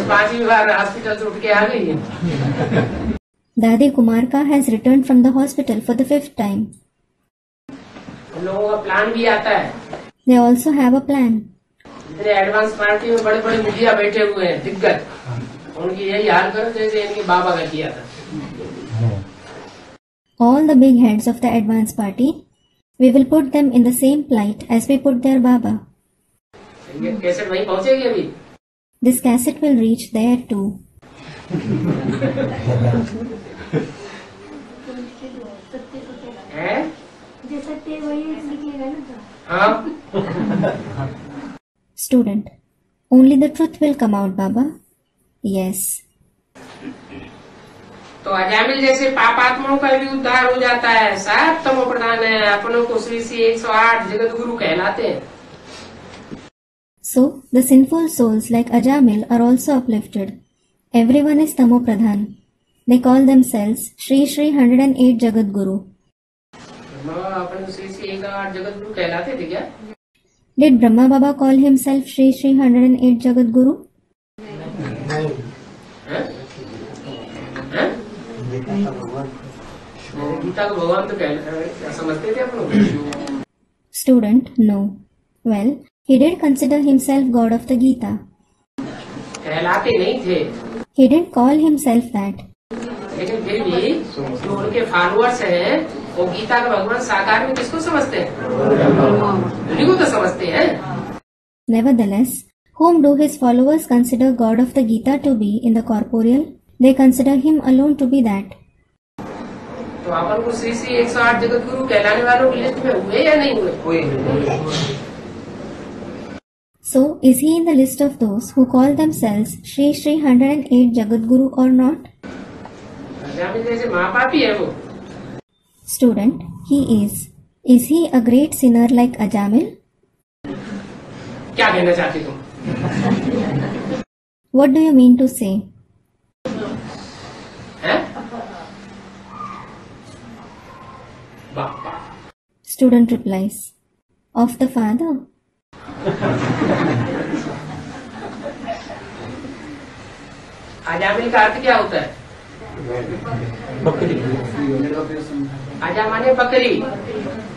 पांचवी बार हॉस्पिटल से उठ के आ गई है। Dadi Kumarka has returned from the hospital for the 5th time. उन लोगों का प्लान भी आता है। They also have a plan. इतने एडवांस पार्टी में बड़े बड़े मुखिया बैठे हुए हैं, दिग्गज, उनकी यही हाल करो जैसे इनके बाबा का किया था। All the big heads of the advance party, we will put them in the same plight as we put their Baba. ये कैसेट वहीं पहुंचेगी अभी? This cassette will reach there too. है? हाँ? Student, only the truth will come out, Baba. Yes. तो अजामिल जैसे पाप आत्माओं का भी उद्धार हो जाता है। सब तमो प्रधान है, अपनों को श्री श्री 108 जगत गुरु कहलाते हैं। So, the sinful souls like Ajamil are also uplifted. Everyone is Tamo Pradhan. They call themselves Shri Shri 108 Jagat Guru. अपन श्री श्री 108 जगत गुरु कहलाते थे क्या? Did Brahma Baba call himself Shri Shri 108 Jagat Guru? Gita को भगवान तो क्या समझते थे अपन? Student, no. Well, he did consider himself God of the Gita. कहलाते नहीं थे, He didn't call himself that. लेकिन फिर भी जो उनके फॉलोअर्स हैं वो गीता का भगवान साकार में किसको समझते हैं? उन्हीं को तो समझते हैं। Nevertheless, whom do his followers consider God of the Gita to be in the corporeal? They consider him alone to be that. तो अपन को श्री श्री 108 जगत गुरु कहलाने वालों की लिस्ट में हुए या नहीं हुए? So, is he in the list of those who call themselves Shri Shri 108 Jagat Guru or not? Ajamil जैसे महापापी है वो। Student, he is. Is he a great sinner like Ajamil? क्या कहना चाहते तुम? What do you mean to say? हैं? बापा। Student replies, of the father. Ajamil का अर्थ क्या होता है? आजा माने बकरी।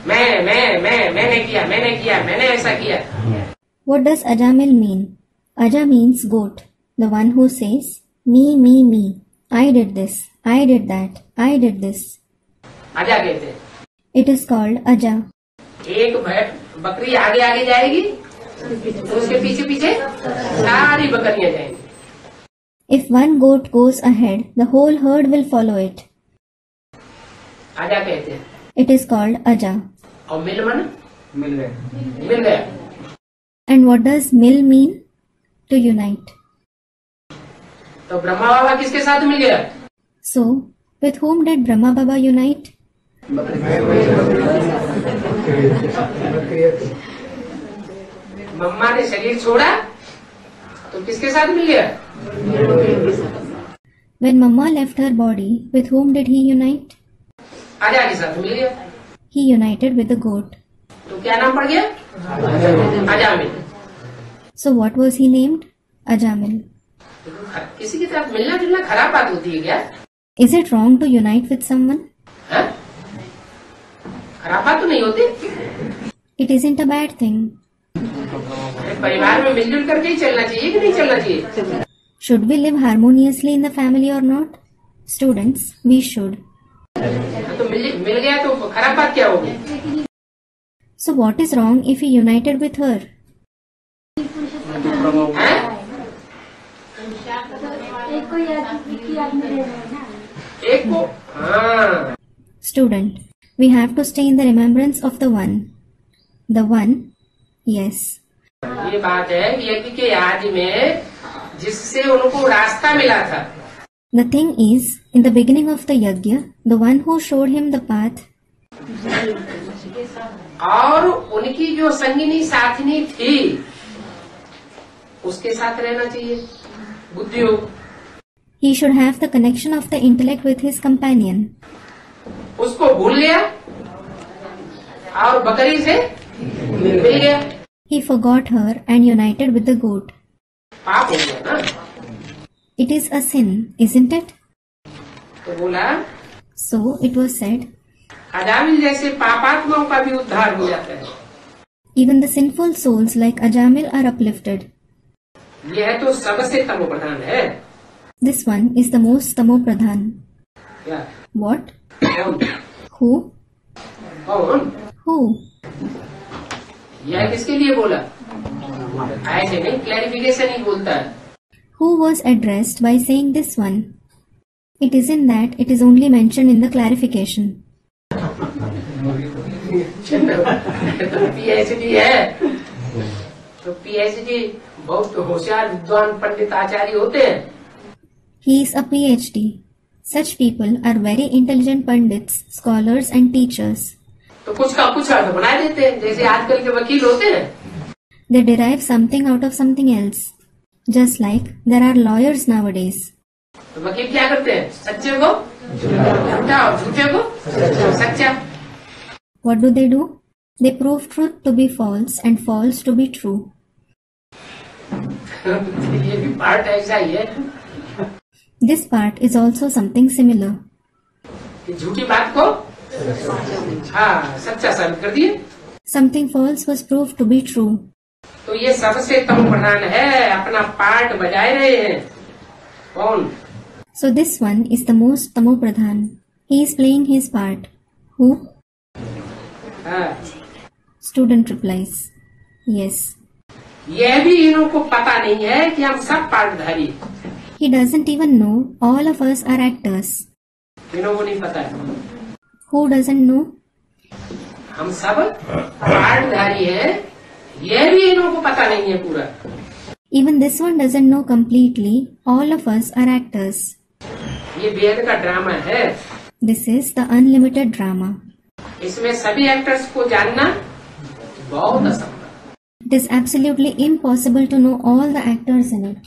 मैंने किया, मैंने ऐसा किया। What does Ajamil mean? Aja means goat, the one who says, me. I did this, I did that, I did this. आजा कहते हैं। It is called Aja. एक बकरी आगे आगे जाएगी तो उसके पीछे पीछे सारी बकरियां जाएंगी। If one goat goes ahead, the whole herd will follow it. आजा कहते हैं। It is called Aja. और मिल मन मिल गए। मिल गया। And what does mil mean? To unite. तो ब्रह्मा बाबा किसके साथ मिल गया? So, with whom did Brahma Baba unite? मम्मा ने शरीर छोड़ा तो किसके साथ मिल गया? When Mama left her body, with whom did he unite? आजा के साथ मिल गया। He united with the goat. तो क्या नाम पड़ गया? Ajamil. So what was he named? Ajamil. किसी के साथ मिलना जुलना खराब बात होती है क्या? Is it wrong to unite with someone? है? खराब बात तो नहीं होती। It isn't a bad thing. परिवार में मिलजुल करके ही चलना चाहिए कि नहीं चलना चाहिए? Should we live harmoniously in the family or not? Students, we should. तो मिल गया तो खराब बात क्या होगी? So what is wrong if he united with her? हैं? एक को हाँ। Student, we have to stay in the remembrance of the one. The one, yes. ये बात है यज्ञ के आदि में जिससे उनको रास्ता मिला था। The thing is, in the beginning of the yajna, the one who showed him the path, और उनकी जो संगिनी साथिनी थी उसके साथ रहना चाहिए। बुद्धि हो he should have the connection of the intellect with his companion. उसको भूल गया और बकरी से मिल गया। He forgot her and united with the goat. पाप हो गया ना। It is a sin, isn't it? तो बोला So it was said, Ajamil जैसे पापात्माओं का भी उद्धार हो जाता है। even the sinful souls like Ajamil are uplifted. यह तो सबसे तमो प्रधान है। This one is the most tamo pradhan. क्या? What? कौन? Who? कौन? Who? यह किसके लिए बोला? ऐसे नहीं, क्लैरिफिकेशन ही बोलता है। Who was addressed by saying this one? It isn't that, it is only mentioned in the clarification. PhD है तो पीएचडी बहुत होशियार विद्वान पंडित आचार्य होते हैं। He is a PhD. Such people are very intelligent pandits, scholars and teachers. तो कुछ का कुछ अर्थ बना देते हैं, जैसे आजकल के वकील होते हैं। They derive something out of something else. Just like there are lawyers nowadays. तो वकील क्या करते हैं? सच्चे को झूठा और झूठे को सच्चा। What do? They prove truth to be false and false to be true. ये भी पार्ट ऐसा ही है This part is also something similar. कि झूठी बात को हाँ सच्चा साबित कर दिए। Something false was proved to be true. तो ये सबसे तमो प्रधान है, अपना पार्ट बजाए रहे हैं। कौन? So this one is the most Tamo Pradhan. He is playing his part. Who? हाँ, Student replies. Yes. यह भी इन्हों को पता नहीं है कि हम सब पार्टधारी हैं। He doesn't even know all of us are actors. इन्हों को नहीं पता है Who doesn't know? हम सब पार्टधारी हैं, यह भी इन्हों को पता नहीं है पूरा। Even this one doesn't know completely. All of us are actors. ये वेद का ड्रामा है, This is the unlimited drama. इसमें सभी एक्टर्स को जानना बहुत असंभव। It is absolutely impossible to know all the actors in it.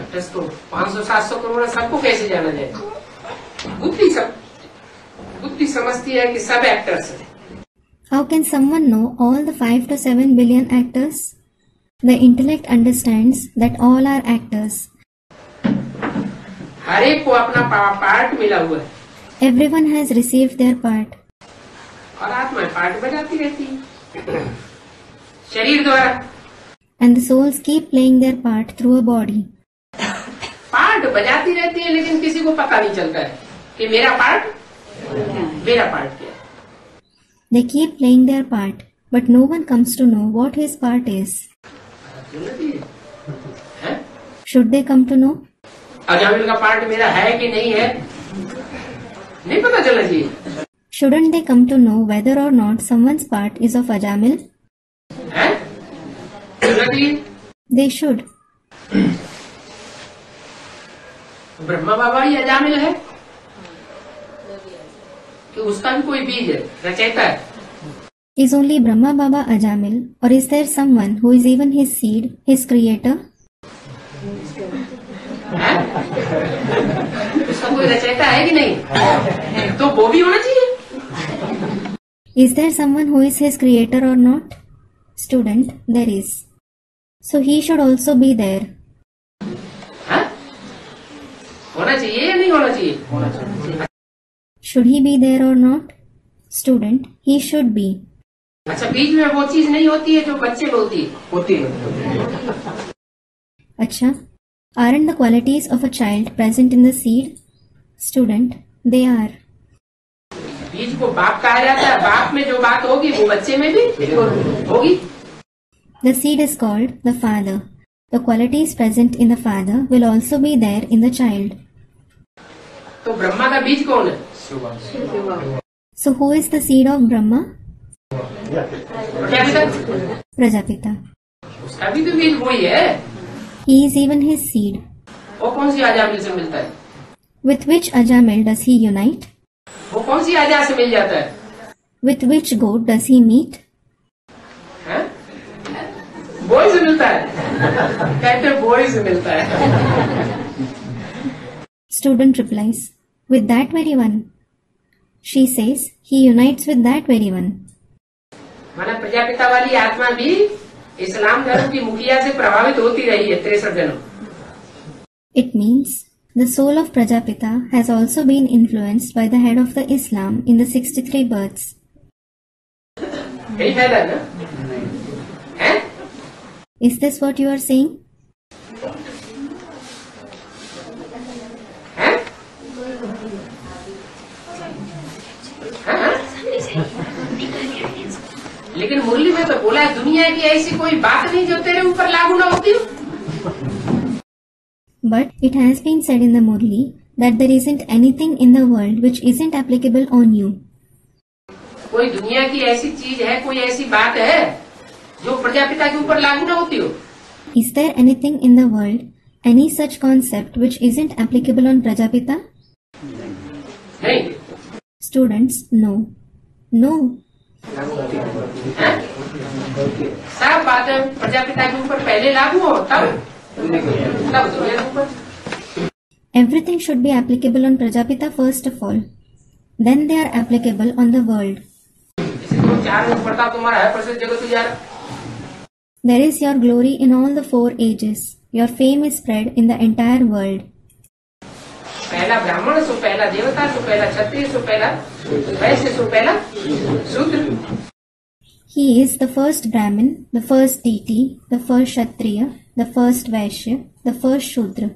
Actors तो 500-700 करोड़ सबको कैसे जाना जाए? बुद्धि समझती है कि सब एक्टर्स हैं। How can someone know all the 5 to 7 billion actors? The intellect understands that all are actors. हर एक को अपना पार्ट मिला हुआ है Everyone has received their part. और आत्मा पार्ट बजाती रहती है शरीर द्वारा। And the souls keep playing their part through a body. Part बजाती रहती है, लेकिन किसी को पता नहीं चलता है कि मेरा पार्ट क्या है। They keep playing their part, but no one comes to know what his part is. हैं? Should they come to know? Ajamil का पार्ट मेरा है कि नहीं है, नहीं पता चलना चाहिए। Shouldn't they come to know whether or not someone's part is of Ajamil? हैं? चलना चाहिए। They should. ब्रह्मा बाबा ही अजामिल है कि उसका भी कोई बीज है, रचयिता है? Is only Brahma Baba Ajamil, or is there someone who is even his seed, his creator? हैं? उसका कोई रचयिता है कि नहीं? तो वो भी होना चाहिए। Is there someone who is his creator or not? Student, there is. So he should also be there. हैं? होना चाहिए या नहीं होना चाहिए? Should he be there or not? Student, he should be. अच्छा, बीज में वो चीज नहीं होती है जो बच्चे में होती है। Acha, aren't the qualities of a child present in the seed? Student, they are. बीज को बाप कहा जाता है, बाप में जो बात होगी वो बच्चे में भी होगी। The seed is called the father. The qualities present in the father will also be there in the child. तो ब्रह्मा का बीज कौन है? So who is the seed of Brahma? Prajapita. Prajapita. उसका भी तो बीज वही है। He is even his seed. वो कौन सी अजामिल से मिलता है? With which Ajamil does he unite? वो कौन सी अजा से मिल जाता है? With which goat does he meet? हैं? बोई से मिलता है। कहते हैं बोई से मिलता है। Student replies, with that very one. She says, he unites with that very one. माना प्रजापिता वाली आत्मा भी इस्लाम धर्म की मुखिया से प्रभावित होती रही है 63 जन्म। It means the soul of Prajapita has also been influenced by the head of the Islam in the 63 births. यही फायदा है ना? हैं? Is this what you are saying? हैं? हाँ? लेकिन मुरली में तो बोला है, दुनिया की ऐसी कोई बात नहीं जो तेरे ऊपर लागू ना होती हो। But it has been said in the Murli that there isn't anything in the world which isn't applicable on you. कोई दुनिया की ऐसी चीज है, कोई ऐसी बात है जो प्रजापिता के ऊपर लागू ना होती हो? Is there anything in the world, any such concept which isn't applicable on Prajapita? नहीं। Students, no. No. हैं? सब बातें प्रजापिता के ऊपर पहले लागू हो, तब दुनिया के ऊपर Everything should be applicable on Prajapita first of all. Then they are applicable on the world. इसी तो चार में प्रताप तुम्हारा है प्रसिद्ध जगत उजारा. There is your glory in all the 4 ages. Your fame is spread in the entire world. पहला ब्राह्मण सो पहला देवता सो पहला क्षत्रिय सो पहला वैश्य सो पहला शूद्र. He is the first Brahmin, the first deity, the first Kshatriya, the first Vaishya, the first Shudra.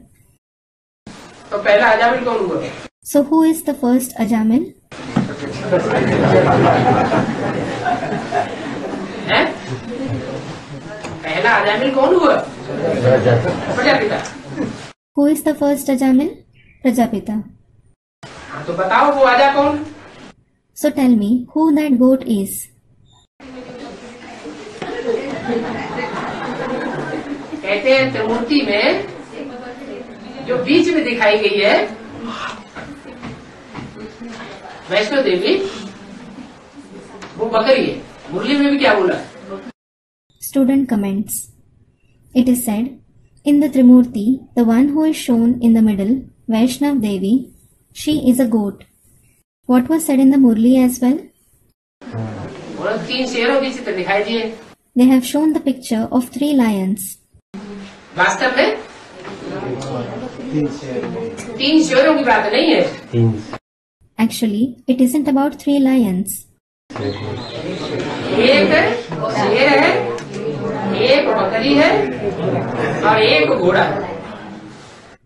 तो पहला अजामिल कौन हुआ? So who is the first Ajamil? है? पहला अजामिल कौन हुआ? Prajapita. Who is the first Ajamil? Prajapita. हाँ तो बताओ वो आजा कौन? So tell me who that goat is. कहते हैं त्रिमूर्ति में जो बीच में दिखाई गई है वैष्णो देवी वो बकरी है. मुरली में भी क्या बोला? Student comments. It is said, in the Trimurti, the one who is shown in the middle, Vaishnav Devi, she is a goat. What was said in the Murli as well? और 3 शेरों की चित्र दिखाई दिए. They have shown the picture of 3 lions. वास्तव में 3 शेरों की बात नहीं है. 3 Actually, it isn't about 3 lions. एक शेर है, एक बकरी है और एक घोड़ा है.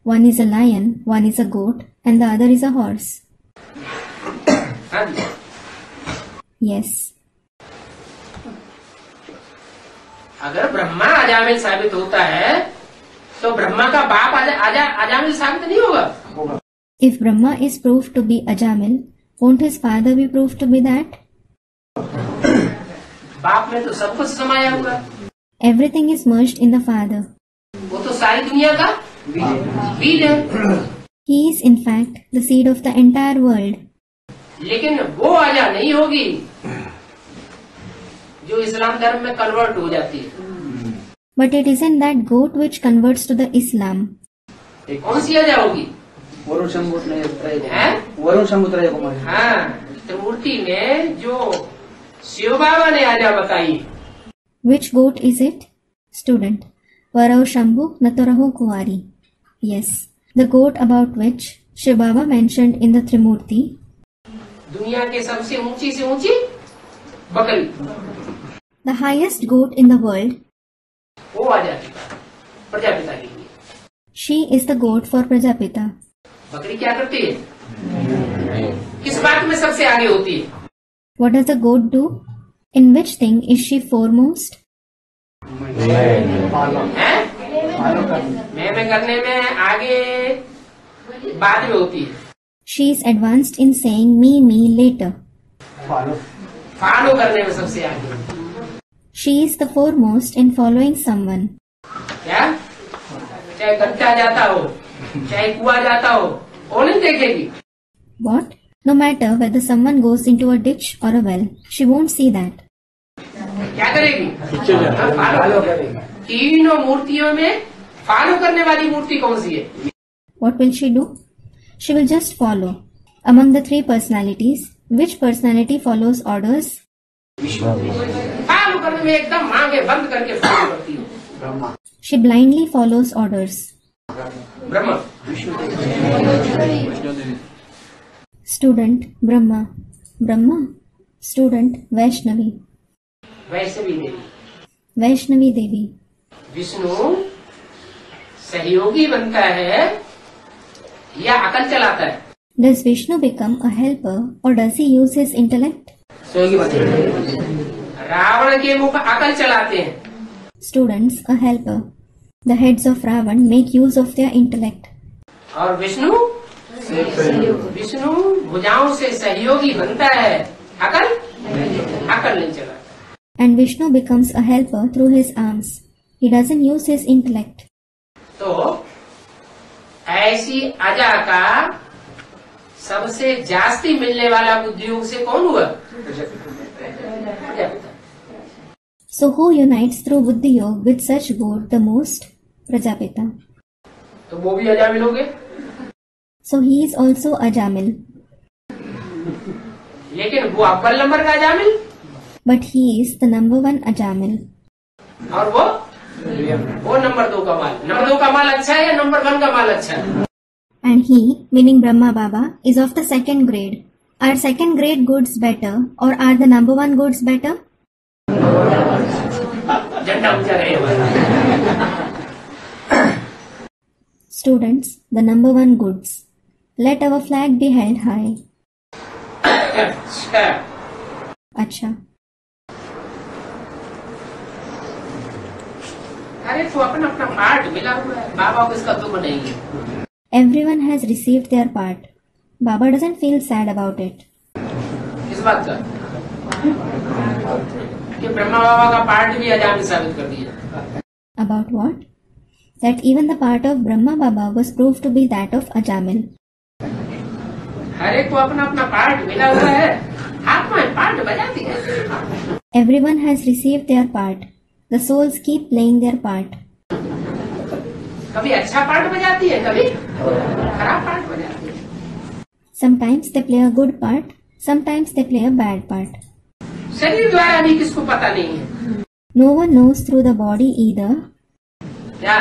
One is a lion, one is a goat, and the other is a horse. हाँ जी. Yes. अगर ब्रह्मा अजामिल साबित होता है तो ब्रह्मा का बाप अजामिल साबित नहीं होगा. If Brahma is proved to be Ajamil, won't his father be proved to be that? बाप में तो सब कुछ समाया हुआ. Everything is merged in the father. वो तो सारी दुनिया का बीज है. He is in fact the seed of the entire world. लेकिन वो आजा नहीं होगी जो इस्लाम धर्म में कन्वर्ट हो जाती है. But it isn't that goat which converts to the Islam. कौन सी आजा होगी? वरुण समुद्र हैं? वरुण समुद्र कुमार. हाँ, त्रिमूर्ति में जो शिव बाबा ने आजा बताई. Which goat is it? Student. Varau Shambhu Natarahu Kuwari. Yes, the goat about which Shiv Baba mentioned in the Trimurti. दुनिया के सबसे ऊंची से ऊंची बकरी. The highest goat in the world. वो आ जाती है प्रजापिता के लिए. She is the goat for Prajapita. बकरी क्या करती है? किस बात में सबसे आगे होती है? What does the goat do? In which thing is she foremost? हैं? मैं करने में आगे बाद में होती है. She is advanced in saying me later. Follow करने में सबसे आगे. She is the foremost in following someone. क्या? चाहे गड्ढा जाता हो, चाहे कुआं जाता हो, वो नहीं देखेगी. What? No matter whether someone goes into a ditch or a well, she won't see that. क्या करेगी? फॉलो करेगी. तीनों मूर्तियों में फॉलो करने वाली मूर्ति कौन सी है? What will she do? She will just follow. Among the 3 personalities, which personality follows orders? Follow करने में एकदम मांगे बंद करके फॉलो करती है. She blindly follows orders. Brahma. Student Brahma. Brahma. Student Vaishnavi. Vaishnavi Devi. Vaishnavi Devi. Vishnu सहयोगी बनता है या अकल चलाता है? Does Vishnu become a helper or does he use his intellect? सहयोगी बनते. रावण के मुख अकल चलाते हैं. Students a helper. The heads of Ravan make use of their intellect. और विष्णु भुजाओं से सहयोगी बनता है, अकल नहीं चलाता. And Vishnu becomes a helper through his arms. He doesn't use his intellect. तो ऐसी अजा का सबसे जास्ती मिलने वाला बुद्धियोग से कौन हुआ? Prajapita. So who unites through Buddhi Yoga with such good the most? Prajapita. तो वो भी अजा मिलोगे. So he is also Ajamil. लेकिन वो अव्वल नंबर का Ajamil But he is the number one Ajamil. और वो नंबर 2 का माल। नंबर 2 का माल अच्छा है या नंबर 1 का माल अच्छा है? And he, meaning Brahma Baba, is of the second grade. Are second grade goods better or are the number one goods better? झंडा ऊंचा रहेगा। Students, the number one goods. Let our flag be held high. अच्छा, Acha. अरे तो अपना अपना part मिला हुआ है, बाबा को इसका दुख नहीं है। Everyone has received their part. Baba doesn't feel sad about it. किस बात का? कि ब्रह्मा बाबा का पार्ट भी अजामिल साबित कर दिया। About what? That even the part of Brahma Baba was proved to be that of Ajamil. हर एक को अपना अपना पार्ट मिला हुआ है, आत्माएं पार्ट बजाती है। Everyone has received their part. The souls keep playing their part. कभी अच्छा पार्ट बजाती है, कभी खराब पार्ट बजाती है। Sometimes they play a good part, sometimes they play a bad part. शरीर द्वारा भी किसको पता नहीं है। No one knows through the body either. क्या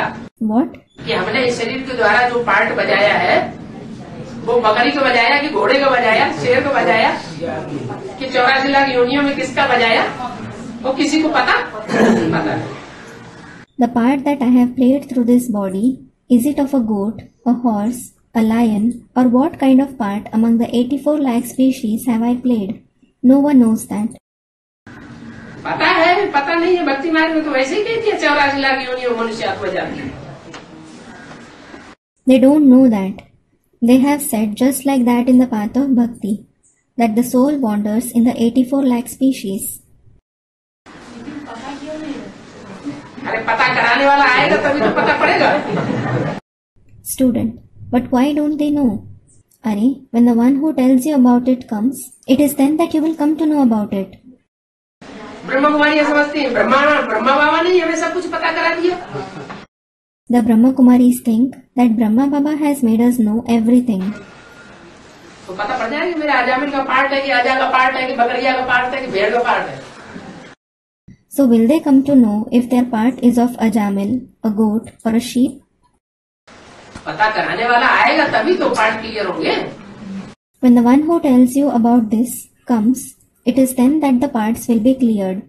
What? कि हमने इस शरीर के द्वारा जो पार्ट बजाया है, वो बकरी को बजाया कि घोड़े को बजाया, शेर को बजाया कि 84 लाख योनियों में किसका बजाया, वो किसी को पता नहीं। The part that I have played through this body, is it of a goat, a horse, a lion, or what kind of part among the 84 lakh species have I played? No one knows that. पता है पता नहीं है, भक्ति मार्ग में तो वैसे ही कहती है 84 लाख योनियों मनुष्य आत्मा जाती है। They don't know that. They have said just like that in the path of bhakti, that the soul wanders in the 84 lakh species. अरे पता कराने वाला आएगा तभी तो पता पड़ेगा। Student, but why don't they know? Are, when the one who tells you about it comes, it is then that you will come to know about it. Brahma Kumari ये समझती है ब्रह्मा बाबा ने हमें सब कुछ पता करा दिया। The Brahma Kumaris think that Brahma Baba has made us know everything. तो पता पड़ जाएगा कि मेरे अजामिल का पार्ट है कि अजा का पार्ट है कि बकरिया का पार्ट है कि भेड़ का पार्ट है। So will they come to know if their part is of Ajamil, a goat, or a sheep? पता कराने वाला आएगा तभी तो पार्ट क्लियर होंगे। When the one who tells you about this comes, it is then that the parts will be cleared.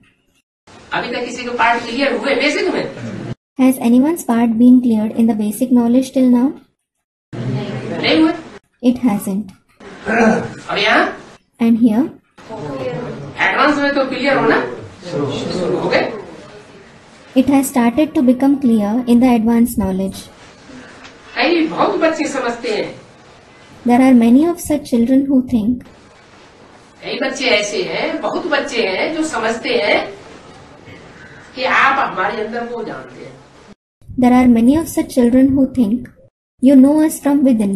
अभी तक किसी को पार्ट क्लियर हुए बेसिक में? Has anyone's part been cleared in the basic knowledge till now? नहीं हुए। It hasn't. और यहाँ And here, एडवांस में तो क्लियर होना शुरू हो गए। it has started to become clear in the advanced knowledge. कई बहुत बच्चे समझते हैं, There are many of such children who think, कई बच्चे ऐसे हैं, बहुत बच्चे हैं जो समझते हैं कि आप हमारे अंदर को जानते हैं। there are many of such children who think, you know us from within.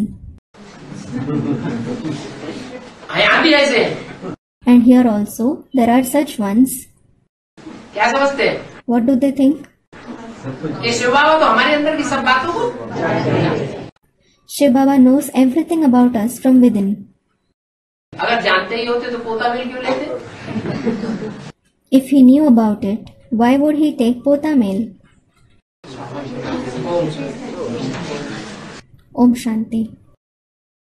यहाँ भी ऐसे हैं। And here also, there are such ones. क्या समझते हैं What do they think? कि शिव बाबा तो हमारे अंदर की सब बातों को Shiv Baba knows everything about us from within. अगर जानते ही होते तो पोता मिल क्यों लेते? If he knew about it, why would he take Pota Mail? Om Shanti.